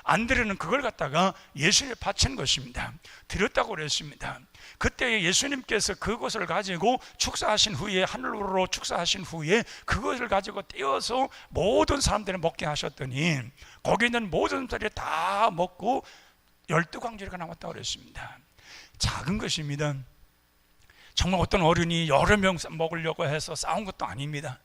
안드레는 그걸 갖다가 예수님에 바친 것입니다. 드렸다고 그랬습니다. 그때 예수님께서 그것을 가지고 축사하신 후에, 하늘로 축사하신 후에 그것을 가지고 떼어서 모든 사람들이 먹게 하셨더니 거기 있는 모든 사람들이 다 먹고 12광주리가 남았다고 그랬습니다. 작은 것입니다. 정말 어떤 어른이 여러 명 먹으려고 해서 싸운 것도 아닙니다.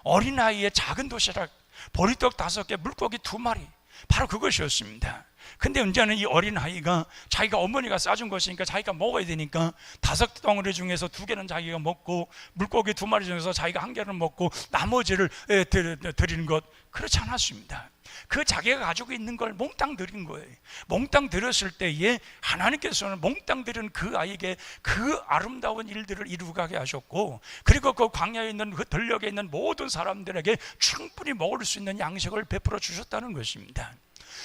어린아이의 작은 도시락, 보리떡 5개, 물고기 2마리, 바로 그것이었습니다. 근데 문제는 이 어린아이가 자기가 어머니가 싸준 것이니까 자기가 먹어야 되니까 5덩어리 중에서 2개는 자기가 먹고 물고기 2마리 중에서 자기가 1개는 먹고 나머지를 드리는 것, 그렇지 않았습니다. 그 자기가 가지고 있는 걸 몽땅 드린 거예요. 몽땅 드렸을 때에 하나님께서는 몽땅 드린 그 아이에게 그 아름다운 일들을 이루게 하셨고, 그리고 그 광야에 있는 그 들녘에 있는 모든 사람들에게 충분히 먹을 수 있는 양식을 베풀어 주셨다는 것입니다.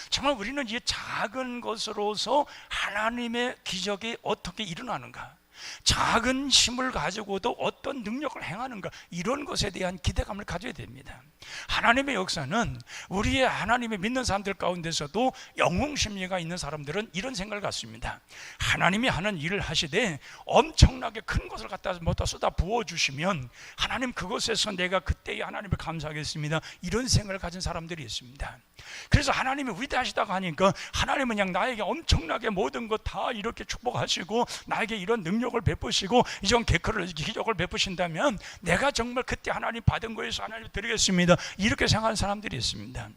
정말 우리는 이 작은 것으로서 하나님의 기적이 어떻게 일어나는가, 작은 힘을 가지고도 어떤 능력을 행하는가, 이런 것에 대한 기대감을 가져야 됩니다. 하나님의 역사는 우리의 하나님을 믿는 사람들 가운데서도 영웅심리가 있는 사람들은 이런 생각을 갖습니다. 하나님이 하는 일을 하시되 엄청나게 큰 것을 갖다 쏟아 부어주시면 하나님 그것에서 내가 그때의 하나님을 감사하겠습니다, 이런 생각을 가진 사람들이 있습니다. 그래서 하나님이 위대하시다고 하니까 하나님은 그냥 나에게 엄청나게 모든 것 다 이렇게 축복하시고 나에게 이런 능력을 베푸시고 이런 기적을 베푸신다면 내가 정말 그때 하나님 받은 거에서 하나님 드리겠습니다, 이렇게 생각하는 사람들이 있습니다.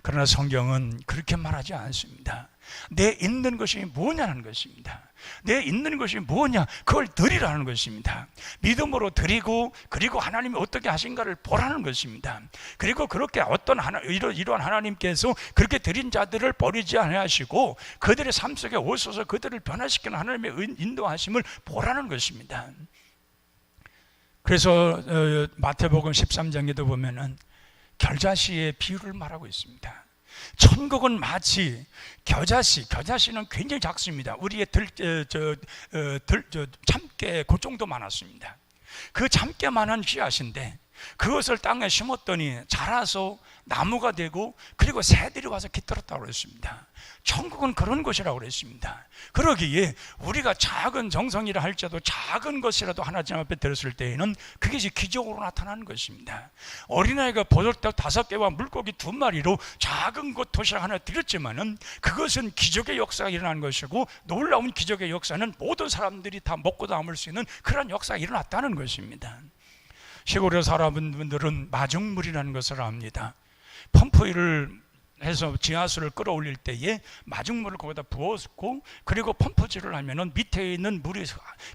그러나 성경은 그렇게 말하지 않습니다. 내 있는 것이 뭐냐는 것입니다. 내 있는 것이 뭐냐, 그걸 드리라는 것입니다. 믿음으로 드리고, 그리고 하나님이 어떻게 하신가를 보라는 것입니다. 그리고 그렇게 이러한 하나님께서 그렇게 드린 자들을 버리지 않으시고 그들의 삶 속에 오셔서 그들을 변화시키는 하나님의 인도하심을 보라는 것입니다. 그래서 마태복음 13장에도 보면은 결자씨의 비유를 말하고 있습니다. 천국은 마치 겨자씨는 굉장히 작습니다. 우리의 참깨 그 정도 많았습니다. 그 참깨만한 씨앗인데 그것을 땅에 심었더니 자라서 나무가 되고 그리고 새들이 와서 깃들었다고 그랬습니다. 천국은 그런 곳이라고 그랬습니다. 그러기에 우리가 작은 정성이라 할지라도 작은 것이라도 하나님 앞에 들었을 때에는 그것이 기적으로 나타나는 것입니다. 어린아이가 보들떡 5개와 물고기 2마리로 작은 것 도시락 하나 드렸지만은 그것은 기적의 역사가 일어난 것이고, 놀라운 기적의 역사는 모든 사람들이 다 먹고 남을 수 있는 그런 역사가 일어났다는 것입니다. 시골에 사람들은 마중물이라는 것을 압니다. 펌프를 해서 지하수를 끌어올릴 때에 마중물을 거기다 부었고, 그리고 펌프질을 하면은 밑에 있는 물이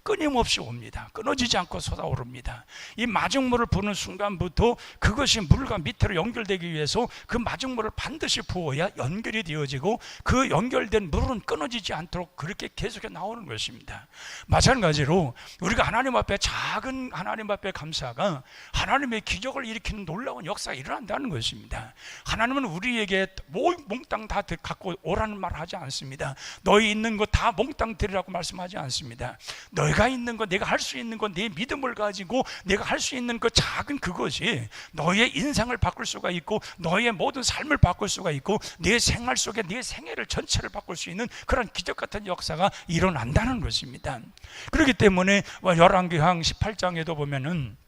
끊임없이 옵니다. 끊어지지 않고 쏟아오릅니다. 이 마중물을 부는 순간부터 그것이 물과 밑으로 연결되기 위해서 그 마중물을 반드시 부어야 연결이 되어지고, 그 연결된 물은 끊어지지 않도록 그렇게 계속해 나오는 것입니다. 마찬가지로 우리가 하나님 앞에, 작은 하나님 앞에 감사가 하나님의 기적을 일으키는 놀라운 역사가 일어난다는 것입니다. 하나님은 우리에게 몽땅 다 갖고 오라는 말을 하지 않습니다. 너희 있는 거 다 몽땅 드리라고 말씀하지 않습니다. 너희가 있는 거, 내가 할 수 있는 거, 내 믿음을 가지고 내가 할 수 있는 그 작은 그것이 너희의 인생을 바꿀 수가 있고, 너희의 모든 삶을 바꿀 수가 있고, 내 생활 속에 내 생애를 전체를 바꿀 수 있는 그런 기적 같은 역사가 일어난다는 것입니다. 그렇기 때문에 열왕기상 18장에도 보면은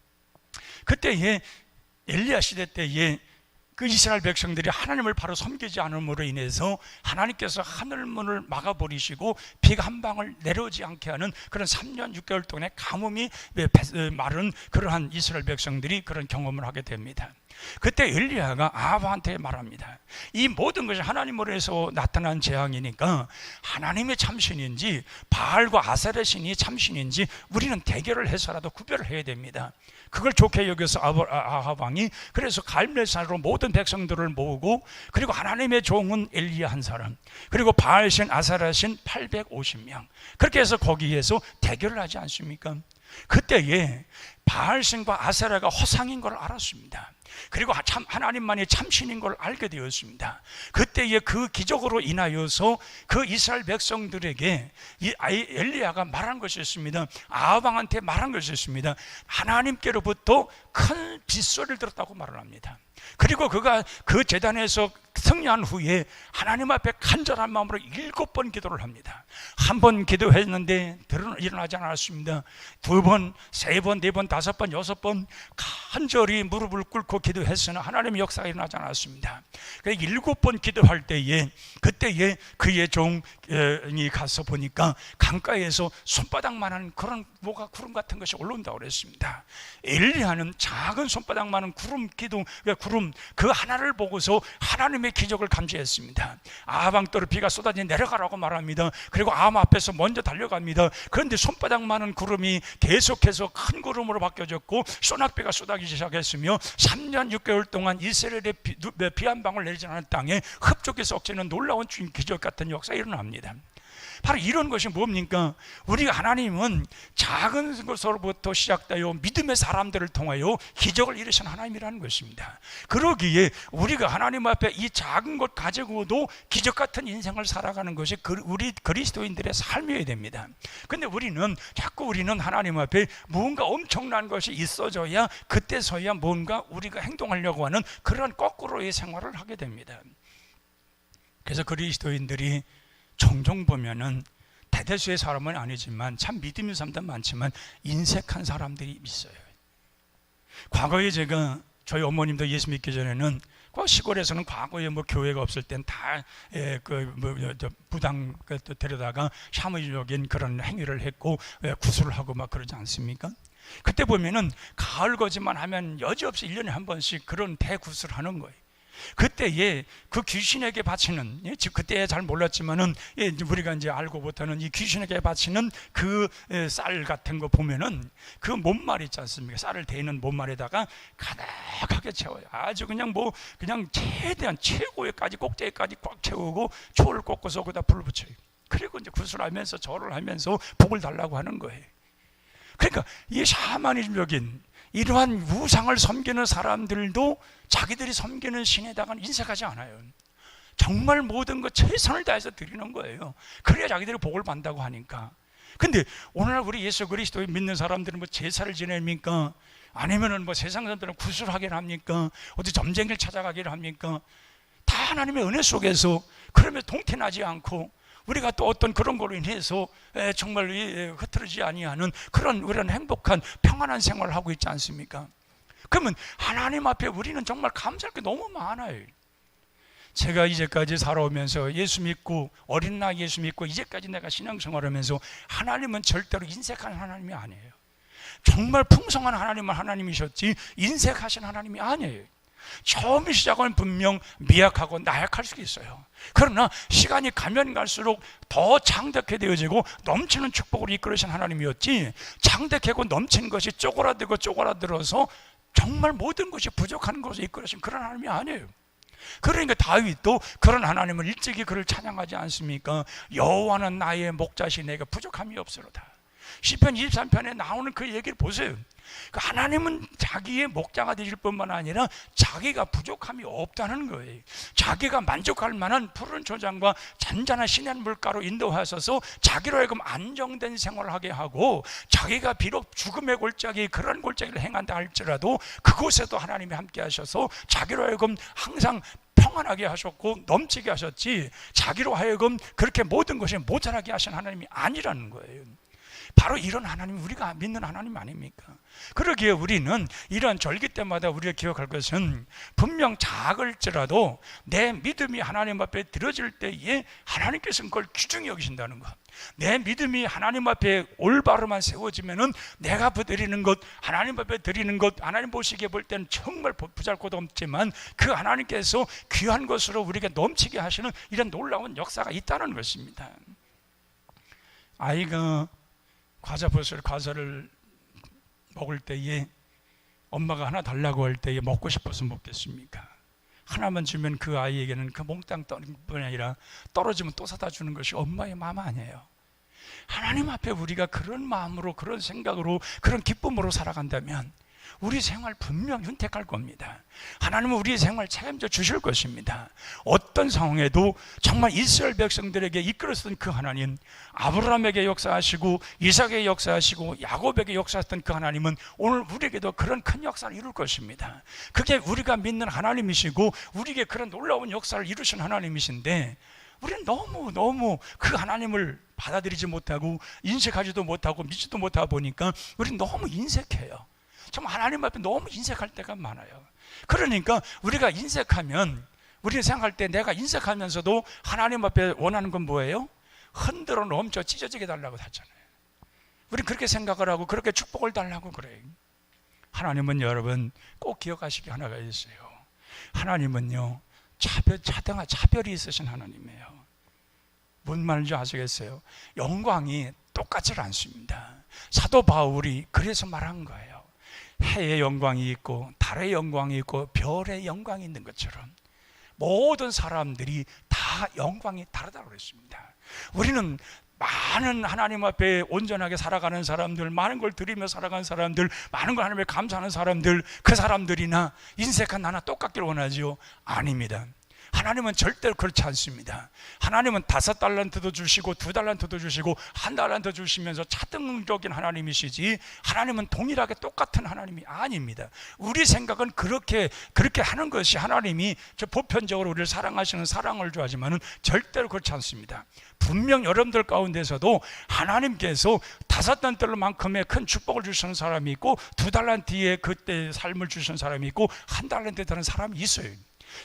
그때에 엘리야 시대 때에 그 이스라엘 백성들이 하나님을 바로 섬기지 않음으로 인해서 하나님께서 하늘문을 막아버리시고 비가 한 방울 내려오지 않게 하는 그런 3년 6개월 동안의 가뭄이 마른 그러한 이스라엘 백성들이 그런 경험을 하게 됩니다. 그때 엘리야가 아합한테 말합니다. 이 모든 것이 하나님으로 해서 나타난 재앙이니까 하나님의 참신인지 바알과 아세라 신이 참신인지 우리는 대결을 해서라도 구별을 해야 됩니다. 그걸 좋게 여겨서 아합 왕이 그래서 갈멜산으로 모든 백성들을 모으고, 그리고 하나님의 종은 엘리야 한 사람, 그리고 바알신 아세라신 850명, 그렇게 해서 거기에서 대결을 하지 않습니까? 그때에 바알신과 아세라가 허상인 걸 알았습니다. 그리고 하나님만이 참신인 걸 알게 되었습니다. 그때에 그 기적으로 인하여서 그 이스라엘 백성들에게 엘리야가 말한 것이 있습니다. 아합 왕한테 말한 것이 있습니다. 하나님께로부터 큰 빗소리를 들었다고 말을 합니다. 그리고 그가 그 제단에서 승리한 후에 하나님 앞에 간절한 마음으로 7번 기도를 합니다. 한 번 기도했는데 일어나지 않았습니다. 2번, 3번, 4번, 5번, 6번 간절히 무릎을 꿇고 기도했으나 하나님의 역사가 일어나지 않았습니다. 7번 기도할 때에 그때에 그의 종이 가서 보니까 강가에서 손바닥만한 그런 뭐가 구름 같은 것이 올라온다고 그랬습니다. 엘리야는 작은 손바닥만한 구름 그 하나를 보고서 하나님의 기적을 감지했습니다. 아합 왕더러 비가 쏟아져 내려가라고 말합니다. 그리고 아합 앞에서 먼저 달려갑니다. 그런데 손바닥만한 구름이 계속해서 큰 구름으로 바뀌어졌고 소낙비가 쏟아지기 시작했으며 3년 6개월 동안 이스라엘의 비 한 방울 내리지 않은 땅에 흡족히 썩지는 놀라운 기적 같은 역사가 일어납니다. 바로 이런 것이 뭡니까? 우리가 하나님은 작은 것으로부터 시작되어 믿음의 사람들을 통하여 기적을 이루신 하나님이라는 것입니다. 그러기에 우리가 하나님 앞에 이 작은 것 가지고도 기적 같은 인생을 살아가는 것이 우리 그리스도인들의 삶이어야 됩니다. 근데 우리는 하나님 앞에 무언가 엄청난 것이 있어져야 그때서야 뭔가 우리가 행동하려고 하는 그런 거꾸로의 생활을 하게 됩니다. 그래서 그리스도인들이 종종 보면은 대다수의 사람은 아니지만 참 믿음의 사람도 많지만 인색한 사람들이 있어요. 과거에 제가 저희 어머님도 예수 믿기 전에는 시골에서는 과거에 교회가 없을 땐 다 부당 데려다가 샤머니적인 그런 행위를 했고 구술을 하고 막 그러지 않습니까? 그때 보면은 가을 거지만 하면 여지없이 1년에 한 번씩 그런 대구술을 하는 거예요. 그때에 그 귀신에게 바치는, 그때 잘 몰랐지만은 우리가 이제 알고부터는 이 귀신에게 바치는 그 쌀 같은 거 보면은 그 몸말 있지 않습니까? 쌀을 대는 몸말에다가 가득하게 채워요. 아주 그냥 최대한 최고에까지 꼭대기까지 꽉 채우고 초를 꽂고서 거기다 불을 붙여요. 그리고 이제 구슬하면서 절을 하면서 복을 달라고 하는 거예요. 그러니까 이 샤머니즘적인 이러한 우상을 섬기는 사람들도 자기들이 섬기는 신에다가는 인색하지 않아요. 정말 모든 것 최선을 다해서 드리는 거예요. 그래야 자기들이 복을 받는다고 하니까. 근데 오늘날 우리 예수 그리스도를 믿는 사람들은 뭐 제사를 지냅니까? 아니면은 뭐 세상 사람들은 구술하기를 합니까? 어디 점쟁이를 찾아가기를 합니까? 다 하나님의 은혜 속에서 그러면 동태나지 않고 우리가 또 어떤 그런 거로 인해서 정말 흐트러지지 아니하는 그런 우리는 행복한 평안한 생활을 하고 있지 않습니까? 그러면 하나님 앞에 우리는 정말 감사할 게 너무 많아요. 제가 이제까지 살아오면서 예수 믿고 어린 나이 예수 믿고 이제까지 내가 신앙생활하면서 하나님은 절대로 인색하는 하나님이 아니에요. 정말 풍성한 하나님은 하나님이셨지 인색하신 하나님이 아니에요. 처음 시작은 분명 미약하고 나약할 수 있어요. 그러나 시간이 가면 갈수록 더 장대케 되어지고 넘치는 축복으로 이끌으신 하나님이었지, 장대케고 넘치는 것이 쪼그라들어서 정말 모든 것이 부족한 것을 이끌으신 그런 하나님이 아니에요. 그러니까 다윗도 그런 하나님을 일찍이 그를 찬양하지 않습니까? 여호와는 나의 목자시 내게 부족함이 없으로다. 시편 23편에 나오는 그 얘기를 보세요. 하나님은 자기의 목자가 되실 뿐만 아니라 자기가 부족함이 없다는 거예요. 자기가 만족할 만한 푸른 초장과 잔잔한 시냇 물가로 인도하셔서 자기로 하여금 안정된 생활을 하게 하고, 자기가 비록 죽음의 골짜기 그런 골짜기를 행한다 할지라도 그곳에도 하나님이 함께 하셔서 자기로 하여금 항상 평안하게 하셨고 넘치게 하셨지, 자기로 하여금 그렇게 모든 것이 모자라게 하신 하나님이 아니라는 거예요. 바로 이런 하나님, 우리가 믿는 하나님 아닙니까? 그러기에 우리는 이런 절기 때마다 우리가 기억할 것은, 분명 작을지라도 내 믿음이 하나님 앞에 드려질 때에 하나님께서는 그걸 귀중히 여기신다는 것. 내 믿음이 하나님 앞에 올바로만 세워지면은 내가 드리는 것, 하나님 앞에 드리는 것, 하나님 보시기에 볼 때는 정말 보잘것도 없지만 그 하나님께서 귀한 것으로 우리가 넘치게 하시는 이런 놀라운 역사가 있다는 것입니다. 아이가 과자를 먹을 때에 엄마가 하나 달라고 할 때에 먹고 싶어서 먹겠습니까? 하나만 주면 그 아이에게는 그 몽땅 떨어질 뿐 아니라 떨어지면 또 사다 주는 것이 엄마의 마음 아니에요. 하나님 앞에 우리가 그런 마음으로, 그런 생각으로, 그런 기쁨으로 살아간다면 우리 생활 분명 윤택할 겁니다. 하나님은 우리 생활 책임져 주실 것입니다. 어떤 상황에도 정말 이스라엘 백성들에게 이끌었던 그 하나님, 아브라함에게 역사하시고 이삭에게 역사하시고 야곱에게 역사했던 그 하나님은 오늘 우리에게도 그런 큰 역사를 이룰 것입니다. 그게 우리가 믿는 하나님이시고 우리에게 그런 놀라운 역사를 이루신 하나님이신데, 우리는 너무 그 하나님을 받아들이지 못하고 인식하지도 못하고 믿지도 못하다 보니까 우리는 너무 인색해요. 정말 하나님 앞에 너무 인색할 때가 많아요. 그러니까 우리가 인색하면, 우리는 생각할 때 내가 인색하면서도 하나님 앞에 원하는 건 뭐예요? 흔들어 넘쳐 찢어지게 달라고 하잖아요. 우리는 그렇게 생각을 하고 그렇게 축복을 달라고 그래요. 하나님은 여러분 꼭 기억하시기 하나가 있어요. 하나님은요 차별이 있으신 하나님이에요. 뭔 말인지 아시겠어요? 영광이 똑같지 않습니다. 사도 바울이 그래서 말한 거예요. 해의 영광이 있고 달의 영광이 있고 별의 영광이 있는 것처럼 모든 사람들이 다 영광이 다르다고 그랬습니다. 우리는 많은 하나님 앞에 온전하게 살아가는 사람들, 많은 걸 드리며 살아가는 사람들, 많은 걸 하나님께 감사하는 사람들, 그 사람들이나 인색한 나나 똑같기를 원하지요? 아닙니다. 하나님은 절대로 그렇지 않습니다. 하나님은 5달란트도 주시고 2달란트도 주시고 1달란트 주시면서 차등적인 하나님이시지, 하나님은 동일하게 똑같은 하나님이 아닙니다. 우리 생각은 그렇게 하는 것이 하나님이 보편적으로 우리를 사랑하시는 사랑을 좋아하지만은 절대로 그렇지 않습니다. 분명 여러분들 가운데서도 하나님께서 5달란트만큼의 큰 축복을 주시는 사람이 있고 2달란트의 그때 삶을 주시는 사람이 있고 1달란트 되는 사람이 있어요.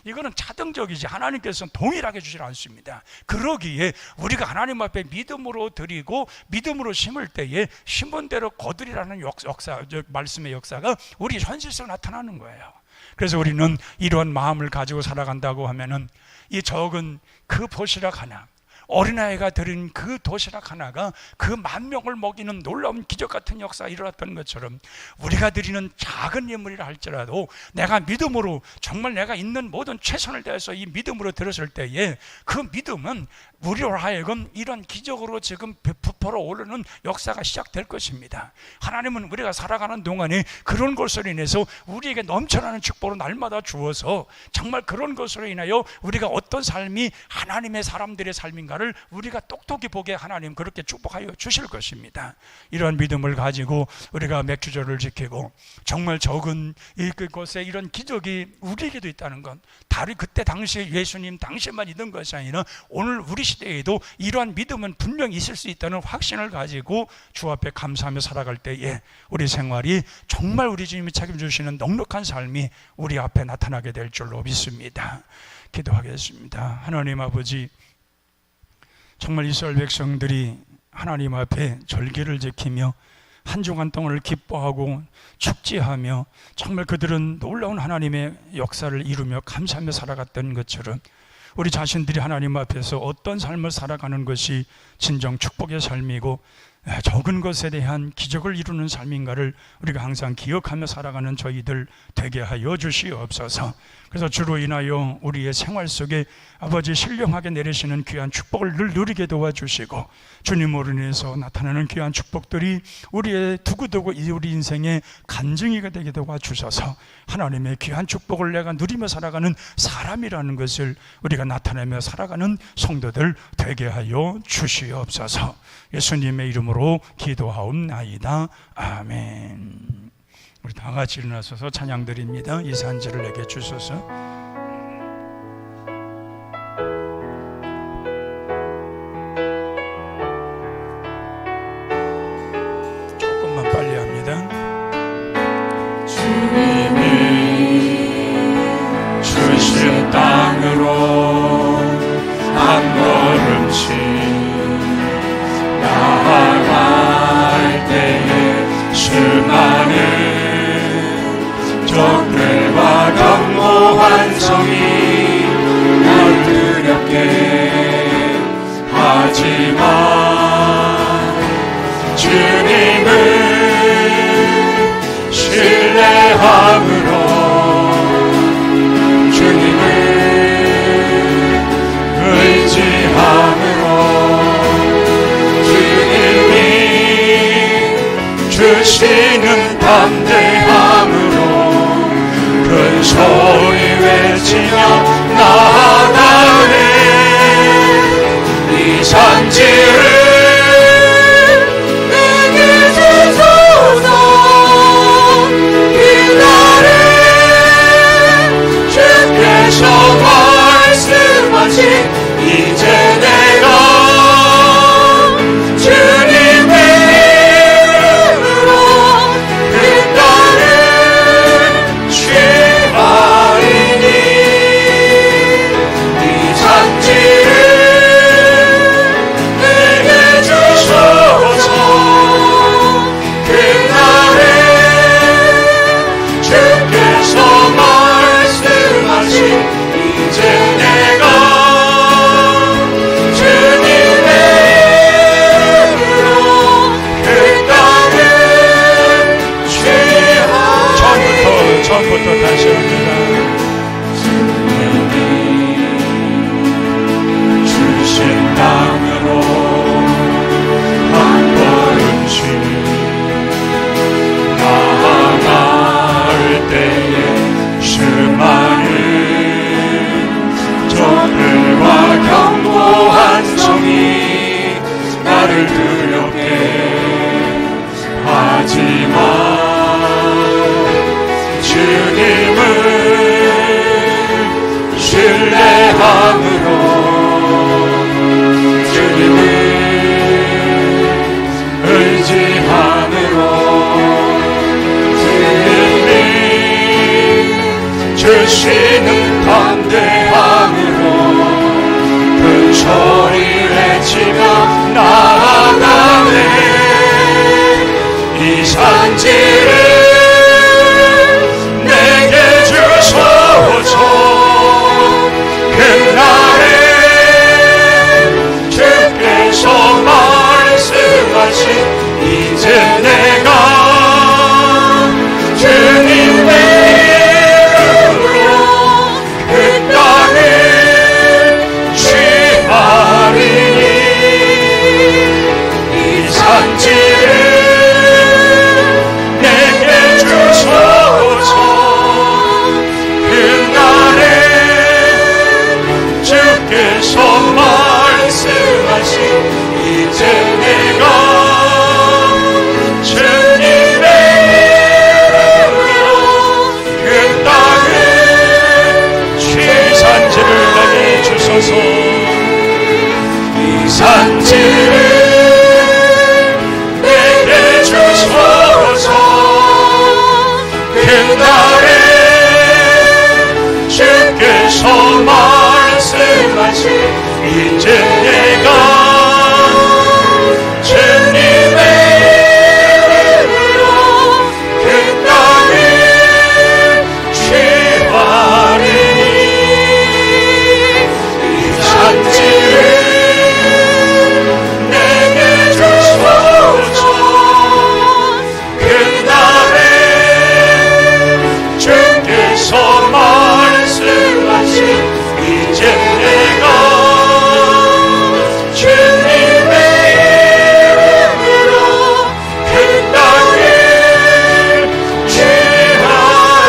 이거는 차등적이지 하나님께서는 동일하게 주지 않습니다. 그러기에 우리가 하나님 앞에 믿음으로 드리고 믿음으로 심을 때에 심은 대로 거두리라는 역사, 말씀의 역사가 우리 현실적으로 나타나는 거예요. 그래서 우리는 이런 마음을 가지고 살아간다고 하면은 이 적은 그 도시락 하나, 어린아이가 드린 그 도시락 하나가 그 10,000명을 먹이는 놀라운 기적 같은 역사가 일어났던 것처럼, 우리가 드리는 작은 예물이라 할지라도 내가 믿음으로 정말 내가 있는 모든 최선을 다해서 이 믿음으로 들었을 때에 그 믿음은 우리로 하여금 이런 기적으로 지금 부풀어 오르는 역사가 시작될 것입니다. 하나님은 우리가 살아가는 동안에 그런 것으로 인해서 우리에게 넘쳐나는 축복을 날마다 주어서 정말 그런 것으로 인하여 우리가 어떤 삶이 하나님의 사람들의 삶인가를 우리가 똑똑히 보게 하나님 그렇게 축복하여 주실 것입니다. 이런 믿음을 가지고 우리가 맥주절을 지키고 정말 적은 이곳에 이런 기적이 우리에게도 있다는 건 다른 그때 당시에 예수님 당시에만 있는 것이 아니라 오늘 우리 시대에도 이러한 믿음은 분명히 있을 수 있다는 확신을 가지고 주 앞에 감사하며 살아갈 때에 우리 생활이 정말 우리 주님이 책임주시는 넉넉한 삶이 우리 앞에 나타나게 될 줄로 믿습니다. 기도하겠습니다. 하나님 아버지, 정말 이스라엘 백성들이 하나님 앞에 절기를 지키며 한 주간 동안을 기뻐하고 축제하며 정말 그들은 놀라운 하나님의 역사를 이루며 감사하며 살아갔던 것처럼 우리 자신들이 하나님 앞에서 어떤 삶을 살아가는 것이 진정 축복의 삶이고 적은 것에 대한 기적을 이루는 삶인가를 우리가 항상 기억하며 살아가는 저희들 되게 하여 주시옵소서. 그래서 주로 인하여 우리의 생활 속에 아버지 신령하게 내리시는 귀한 축복을 늘 누리게 도와주시고 주님으로 인해서 나타나는 귀한 축복들이 우리의 두고두고 우리 인생의 간증이가 되게 도와주셔서 하나님의 귀한 축복을 내가 누리며 살아가는 사람이라는 것을 우리가 나타내며 살아가는 성도들 되게 하여 주시옵소서. 예수님의 이름으로 기도하옵나이다. 아멘. 우리 다 같이 일어나서서 찬양 드립니다. 이 산지를 내게 주소서. 조금만 빨리 합니다. 주님이 주신 땅으로 한 걸음씩 나아갈 때에 수많은 적들과 견고한 성이 날 두렵게 하지만 주님을 신뢰함으로 주님을 의지함으로 주님이 주시는 담대함으로 큰 소리 외치며 나아가네. 이 산지를 내게 주소서. 그날에 주께서 말씀하신 이제 내가 주님의 이름으로 그 땅을 취하리니 이 산지를 내게 주소서. 그날에 주께서 말씀하신 이제 내가 주님의 이름으로 그 땅을 취하리니. 처음부터 다시 합니다. 주님이 주신 땅으로 한 걸음씩 나아갈 때에 수많은 적들과 견고한 성이 나를 두렵게 하지만 주님을 신뢰함으로 주님을 의지함으로 주님이 주시는 담대함으로 큰 소리 외치며 나아가네. 이 산지를 내게 주소서. 그날에 주께서 말씀하신 이제 내가 주님의 이름으로 그 땅을 취하리. 그날에 주께서 말씀하신 이제 내가 주님의 이름으로 그 땅을 취하리니 이 산지를 내게 주소서. 그날에 주께서 말씀하신 이제 내가 주님의 이름으로 그 땅을 취하리니.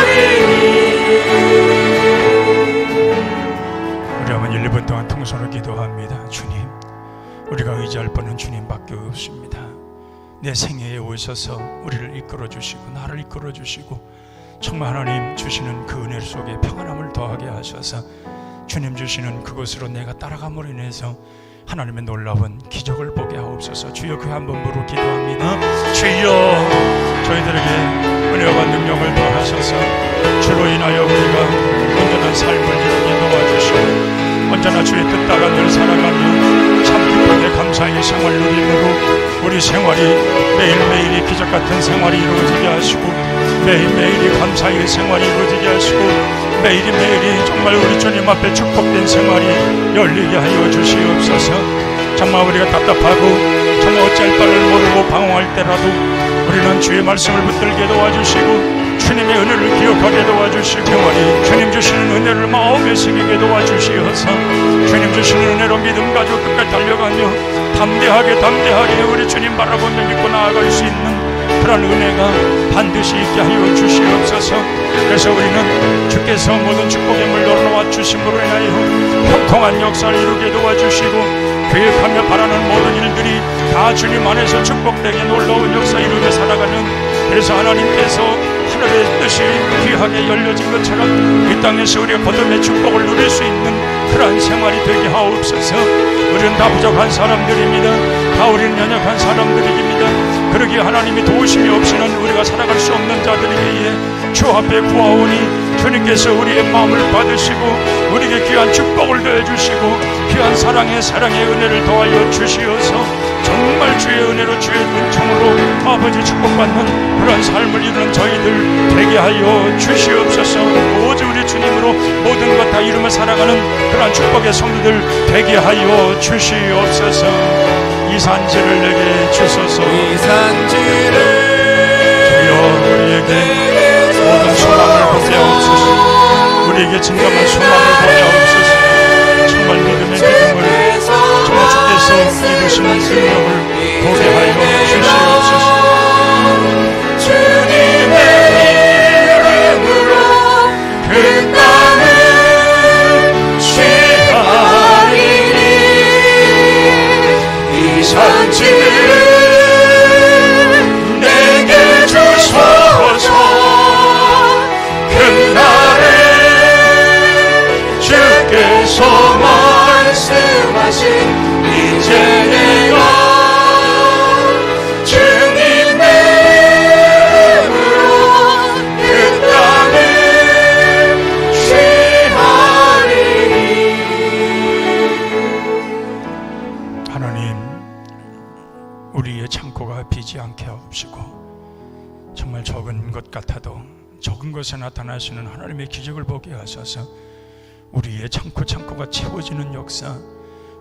우리 한번 1분 동안 통성으로 기도합니다. 주님, 우리가 의지할 분은 주님밖에 없습니다. 내 생애에 오셔서 우리를 이끌어 주시고 나를 이끌어 주시고 정말 하나님 주시는 그 은혜 속에 평안함을 더하게 하셔서 주님 주시는 그곳으로 내가 따라감으로 인해서 하나님의 놀라운 기적을 보게 하옵소서. 주여, 그 한 번으로 기도합니다. 주여, 저희들에게 은혜와 능력을 더하셔서 주로 인하여 우리가 온전한 삶을 이루게 도와주시고 언제나 주의 뜻 따라 늘 살아가며 참 기쁘게 감사의 생활 누림으로 우리 생활이 매일매일이 기적 같은 생활이 이루어지게 하시고 매일매일이 감사의 생활이 이루어지게 하시고 매일매일이 정말 우리 주님 앞에 축복된 생활이 열리게 하여 주시옵소서. 정말 우리가 답답하고 정말 어찌할 바를 모르고 방황할 때라도 우리는 주의 말씀을 붙들게 도와주시고 주님의 은혜를 기억하게 도와주시고 주님 주시는 은혜를 마음에 새기게 도와주시어서 주님 주시는 은혜로 믿음 가지고 끝까지 달려가며 담대하게 우리 주님 바라보며 믿고 나아갈 수 있는 그런 은혜가 반드시 있게 하여 주시옵소서. 그래서 우리는 주께서 모든 축복의 물로 놓아 주심으로 인하여 형통한 역사를 이루게 도와주시고 계획하며 바라는 모든 일들이 다 주님 안에서 축복되게 놀라운 역사 이루게 살아가는, 그래서 하나님께서 하늘의 뜻이 귀하게 열려진 것처럼 이 땅에서 우리가 거듭의 축복을 누릴 수 있는 그러한 생활이 되게 하옵소서. 우리는 다 부족한 사람들입니다. 다 우리는 연약한 사람들입니다. 그러기에 하나님이 도우심이 없이는 우리가 살아갈 수 없는 자들이기에 주 앞에 구하오니 주님께서 우리의 마음을 받으시고 우리에게 귀한 축복을 더해주시고 귀한 사랑의 은혜를 더하여 주시어서 정말 주의 은혜로 주의 은총으로 아버지 축복받는 그런 삶을 이루는 저희들 되게 하여 주시옵소서. 오직 우리 주님으로 모든 것 다 이루며 살아가는 그런 축복의 성도들 되게 하여 주시옵소서. 이 산지를 내게 주소서. 이 산지를 주여, 우리에게 모든 소망을 보게 하옵소서. 우리에게 진정한 소망을 보게 하옵소서. 정말 믿음을 정말 주께서 이루시는 능력을 보게 하여 주시옵소서. 주님의 이름으로 그 땅을 취하리니 이 산지를 내게 주소서. 그날에 주께서 말씀하신 이제 내가 주님의 이름으로 그 땅을 취하리니. 하나님, 우리의 창고가 비지 않게 하옵시고 정말 적은 것 같아도 적은 것에 나타나시는 하나님의 기적을 보게 하셔서 우리의 창고가 채워지는 역사,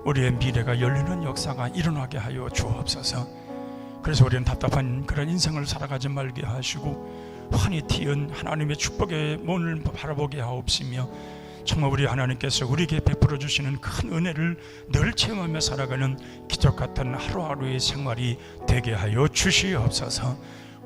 우리의 미래가 열리는 역사가 일어나게 하여 주옵소서. 그래서 우리는 답답한 그런 인생을 살아가지 말게 하시고 환히 튀은 하나님의 축복의 문을 바라보게 하옵시며 정말 우리 하나님께서 우리에게 베풀어 주시는 큰 은혜를 늘 체험하며 살아가는 기적 같은 하루하루의 생활이 되게 하여 주시옵소서.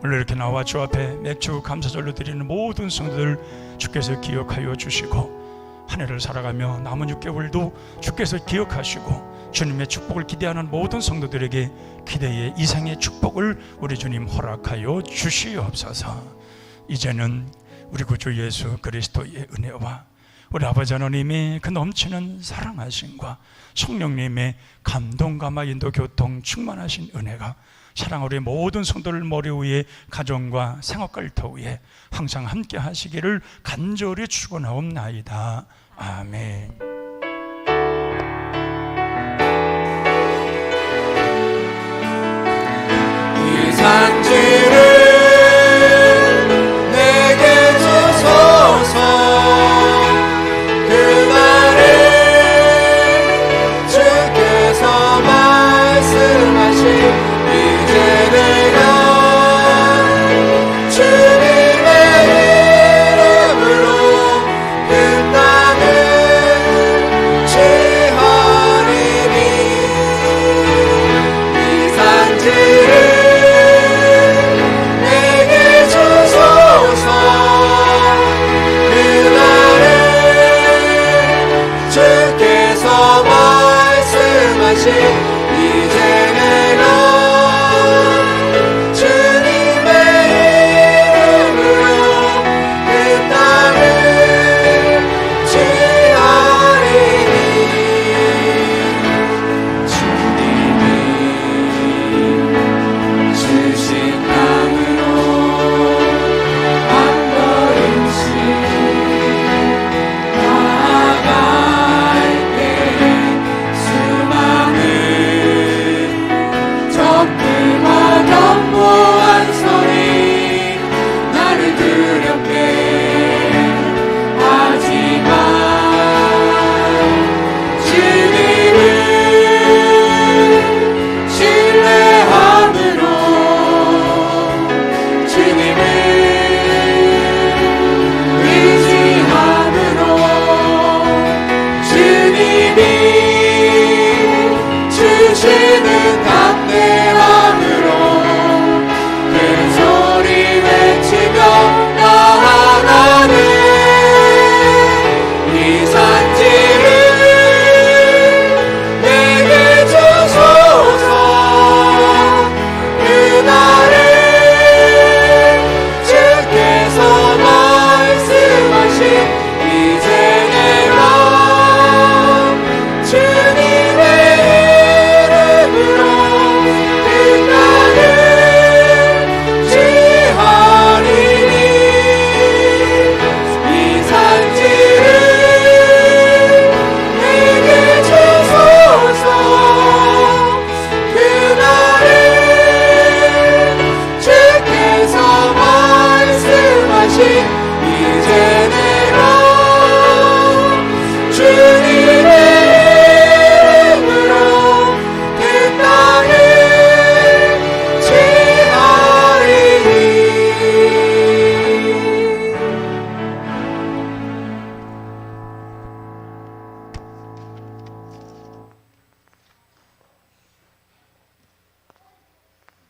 오늘 이렇게 나와 주 앞에 맥주 감사절로 드리는 모든 성도들 주께서 기억하여 주시고 한 해를 살아가며 남은 6개월도 주께서 기억하시고 주님의 축복을 기대하는 모든 성도들에게 기대의 이상의 축복을 우리 주님 허락하여 주시옵소서. 이제는 우리 구주 예수 그리스도의 은혜와 우리 아버지 하나님의 그 넘치는 사랑하심과 성령님의 감동감화 인도 교통 충만하신 은혜가 사랑 우리 모든 성도들 머리 위에 가정과 생업과 일터 위에 항상 함께 하시기를 간절히 축원하옵나이다. 아멘. 산